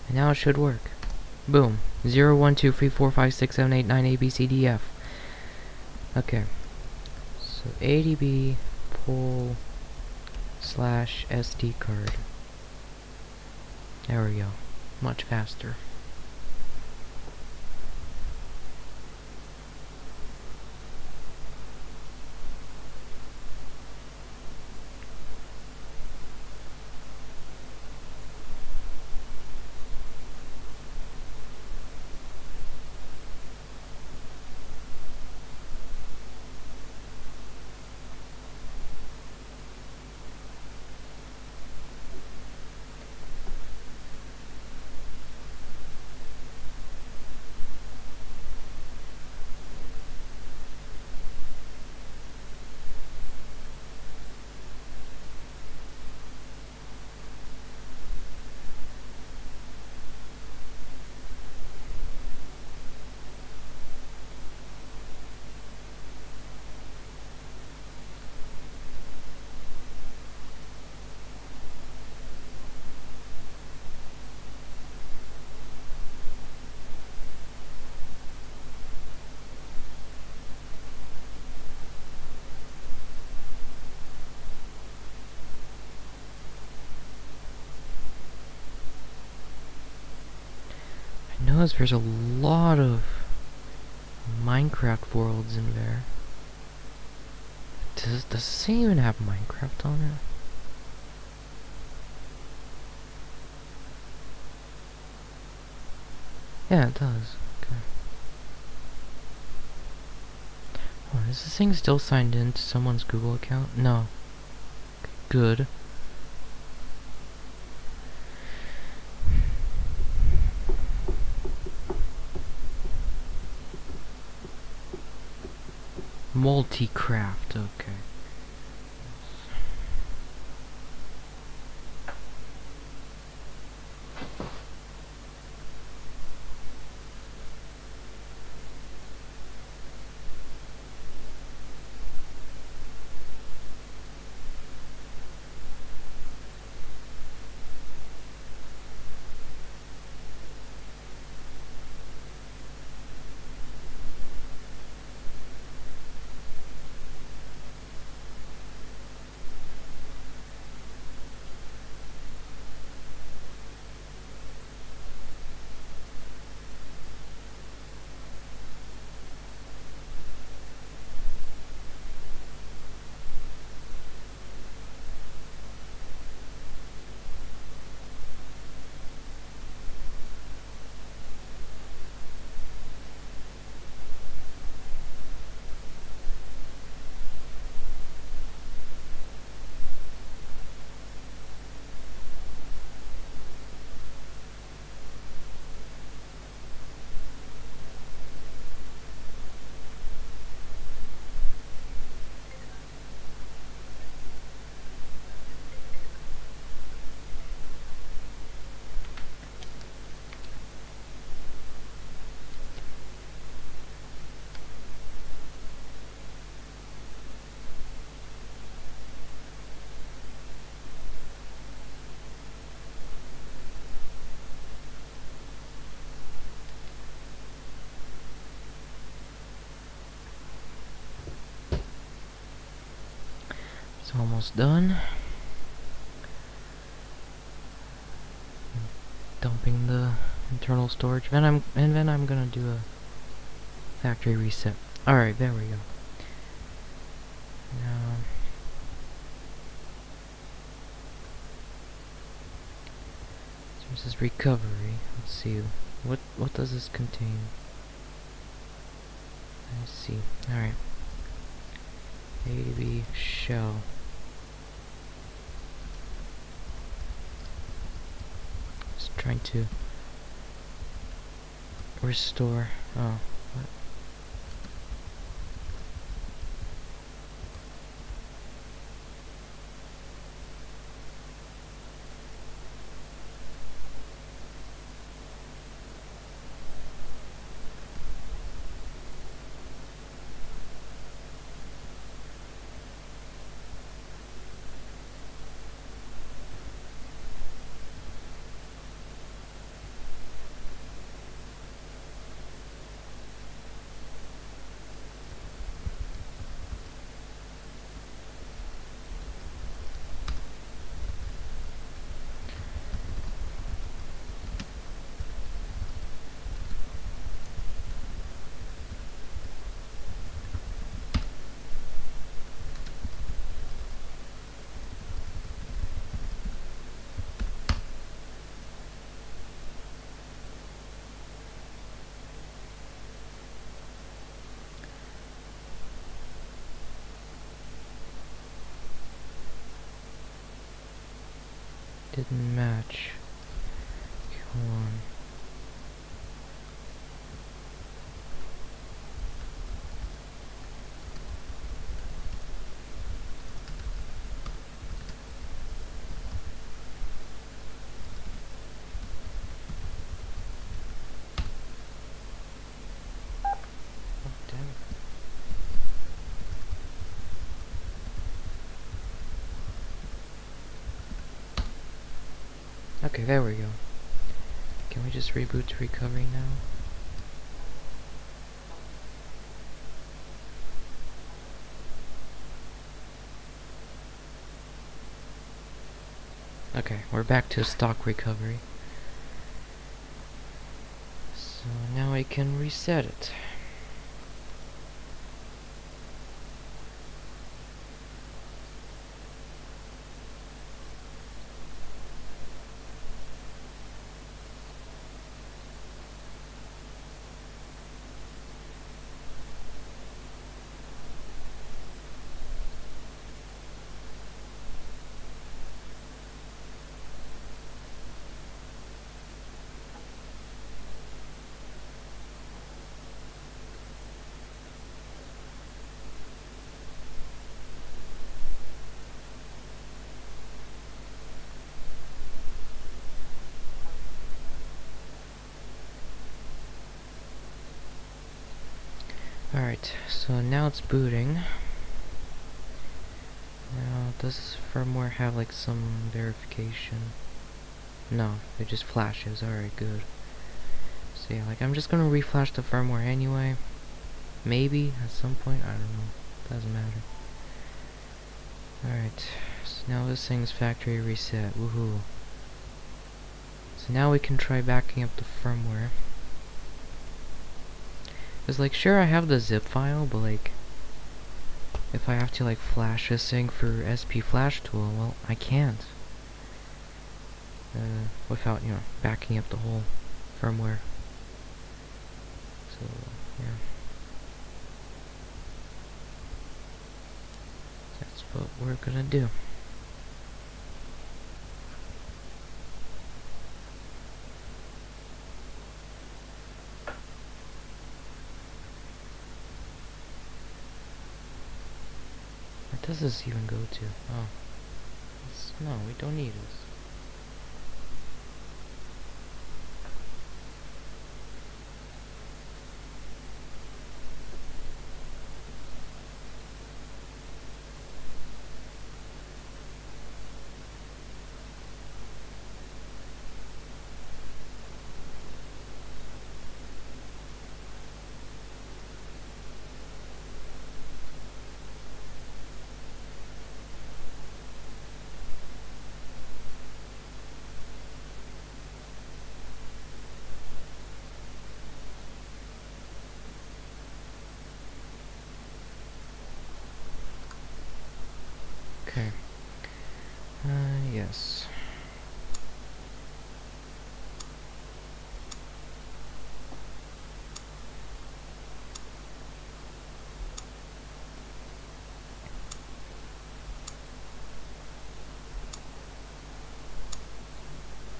And now it should work. Boom. 0, 1, 2, 3, 4, 5, 6, 7, 8, 9, A, B, C, D, F. Okay. So ADB pull / SD card. There we go. Much faster. noticed there's a lot of Minecraft worlds in there. Does this thing even have Minecraft on it? Yeah, it does. Okay. Oh, is this thing still signed in to someone's Google account? No. Okay, good. Multicraft, okay. It's almost done. Dumping the internal storage. Then I'm gonna do a factory reset. Alright, there we go. Now so this is recovery. Let's see. What does this contain? Let's see. Alright. ADB shell. Just trying to restore. Oh, what? Didn't match. Come on. Oh, damn it. Okay, there we go. Can we just reboot to recovery now? Okay, we're back to stock recovery. So I can reset it. Alright, so now it's booting. Now, does this firmware have like some verification? No, it just flashes. Alright, good. So yeah, like I'm just gonna reflash the firmware anyway. Maybe at some point, I don't know. Doesn't matter. Alright, so now this thing's factory reset. Woohoo. So now we can try backing up the firmware. Cause like, sure, I have the zip file, but like, if I have to like flash this thing for SP Flash Tool, well, I can't. Without, you know, backing up the whole firmware. So, yeah. That's what we're gonna do. Where does this even go to? Oh. No, we don't need this. Okay. Yes.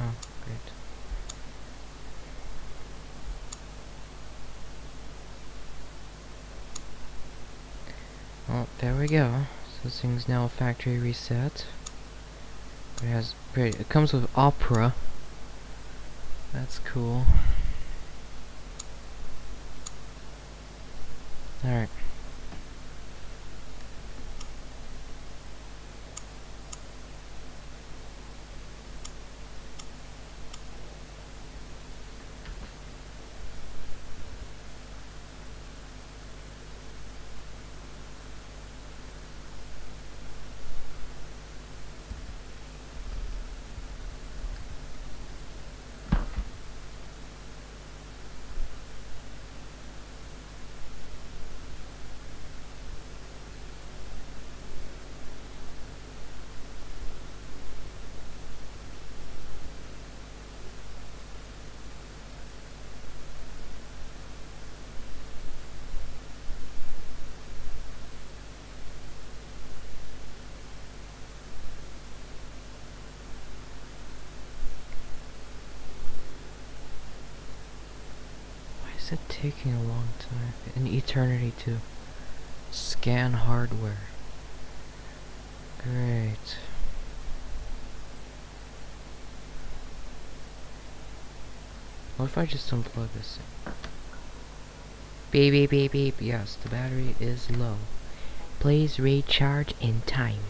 Oh, great. Well, there we go. So this thing's now factory reset. It has great. It comes with Opera. That's cool. Alright. Why is it taking a long time? An eternity to scan hardware. Great. What if I just unplug this thing? Beep beep beep beep. Yes, the battery is low. Please recharge in time.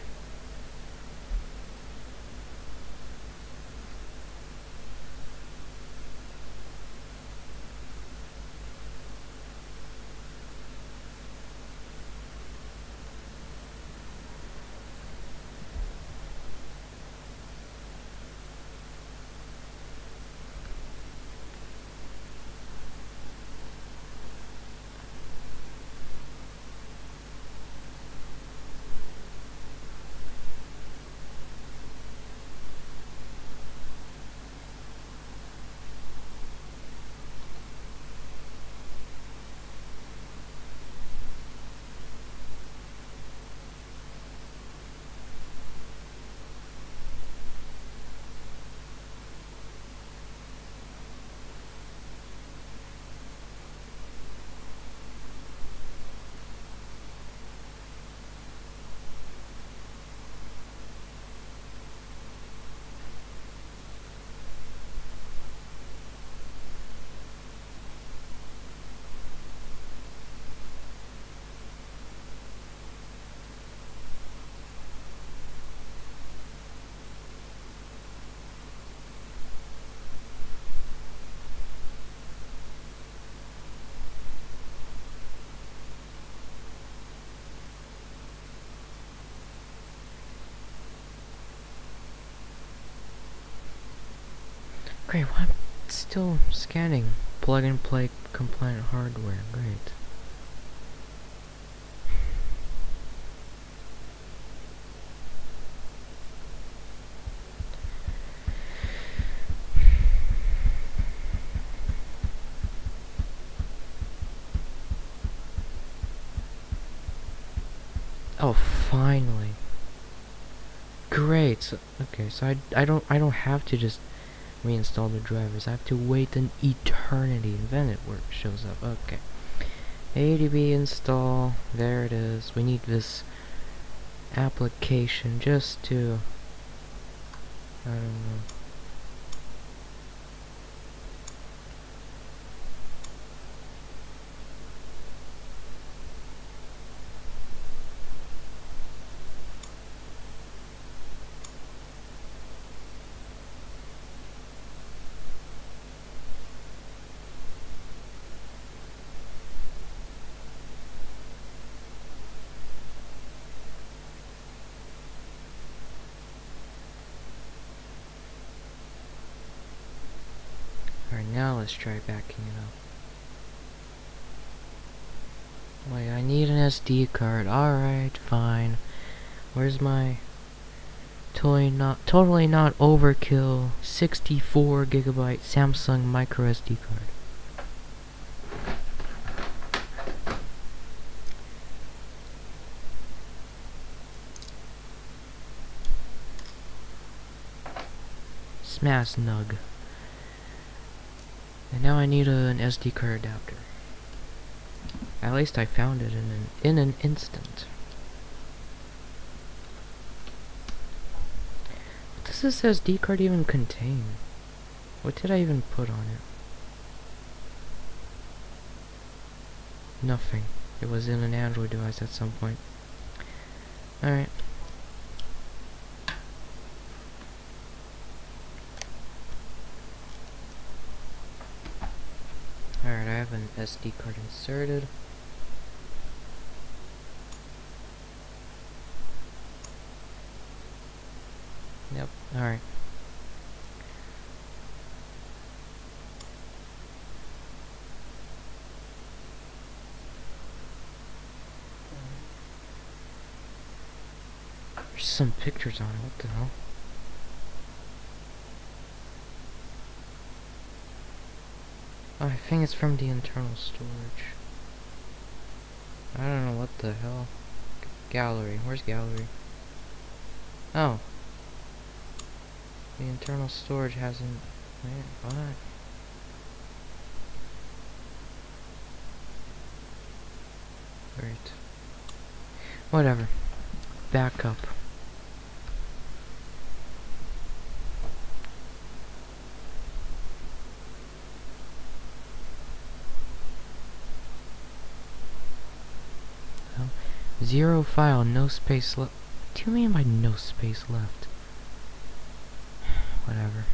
Great, why I'm still scanning plug and play compliant hardware. Great. Oh, finally. Great. So, okay, so I don't have to just reinstall the drivers. I have to wait an eternity and then it shows up. Okay. ADB install. There it is. We need this application just to, I don't know. Alright, now let's try backing it up. Wait, I need an SD card. Alright, fine. Where's my totally not overkill 64 gigabyte Samsung micro SD card? Smash nug. And now I need an SD card adapter. At least I found it in an instant. What does this SD card even contain? What did I even put on it? Nothing. It was in an Android device at some point. Alright. Alright, I have an SD card inserted. Yep, alright. There's some pictures on it, what the hell? Oh, I think it's from the internal storage. I don't know what the hell. Gallery, where's gallery? Oh. The internal storage hasn't... Man, what? Great. Whatever. Back up. Oh. 0 file, no space left. What do you mean by no space left? Whatever.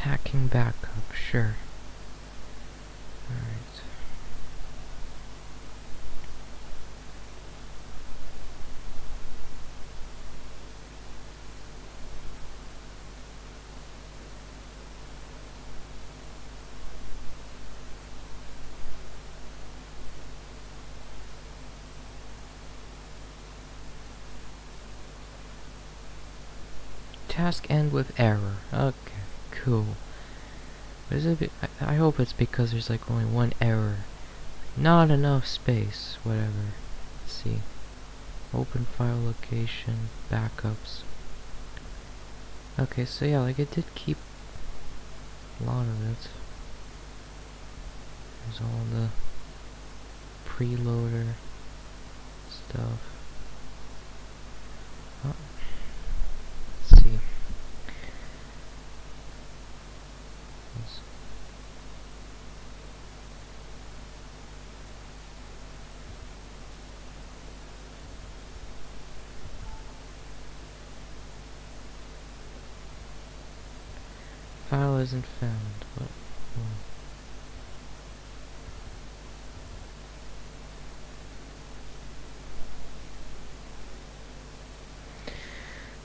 Packing backup, sure. Alright. Task end with error. Okay, cool. Is it I hope it's because there's like only one error. Not enough space, whatever. Let's see. Open file location, backups. Okay, so yeah, like it did keep a lot of it. There's all the preloader stuff. Oh. Let's see. File isn't found. What?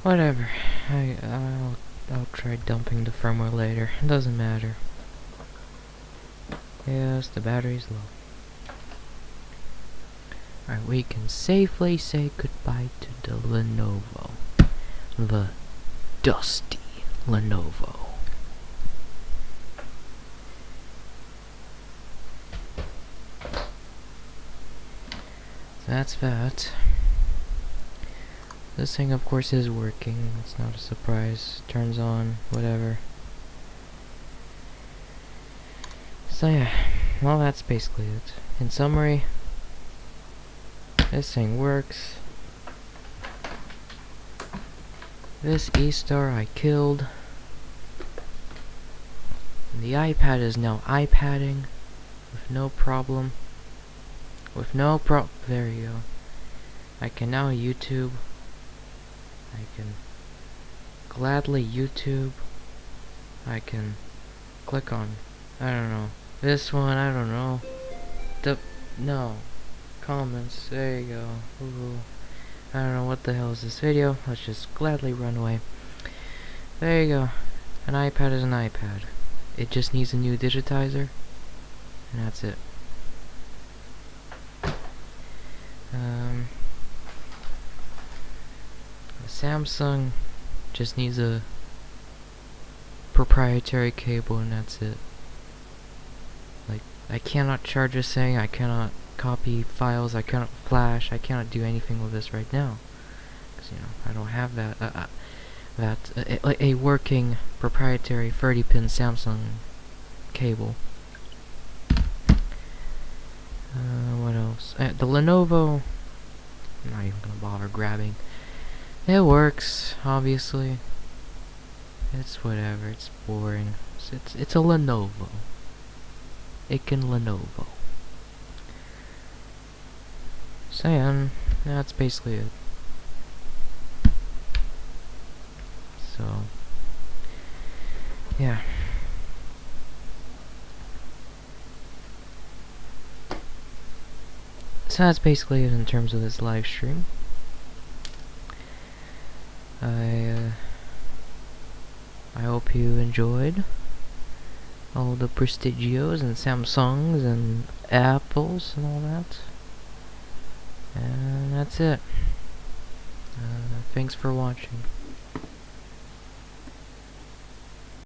Whatever. I'll try dumping the firmware later. It doesn't matter. Yes, the battery's low. Alright, we can safely say goodbye to the Lenovo. The dusty Lenovo. So that's that. This thing, of course, is working. It's not a surprise. Turns on, whatever. So yeah, well, that's basically it. In summary, this thing works. This E-Star I killed. And the iPad is now iPadding with no problem. There you go. I can now YouTube. I can gladly YouTube. I can click on, I don't know, this one, I don't know. No. Comments, there you go. Ooh. I don't know what the hell is this video. Let's just gladly run away. There you go. An iPad is an iPad. It just needs a new digitizer. And that's it. The Samsung just needs a proprietary cable and that's it. Like, I cannot charge this thing, I cannot copy files, I cannot flash, I cannot do anything with this right now. Because, you know, I don't have that, a working proprietary 30-pin Samsung cable. What else? The Lenovo, I'm not even gonna bother grabbing. It works, obviously. It's whatever, it's boring. It's a Lenovo. It can Lenovo. So yeah, that's basically it. So, yeah. So that's basically it in terms of this live stream. I hope you enjoyed all the Prestigios and Samsungs and Apples and all that. And that's it. Thanks for watching.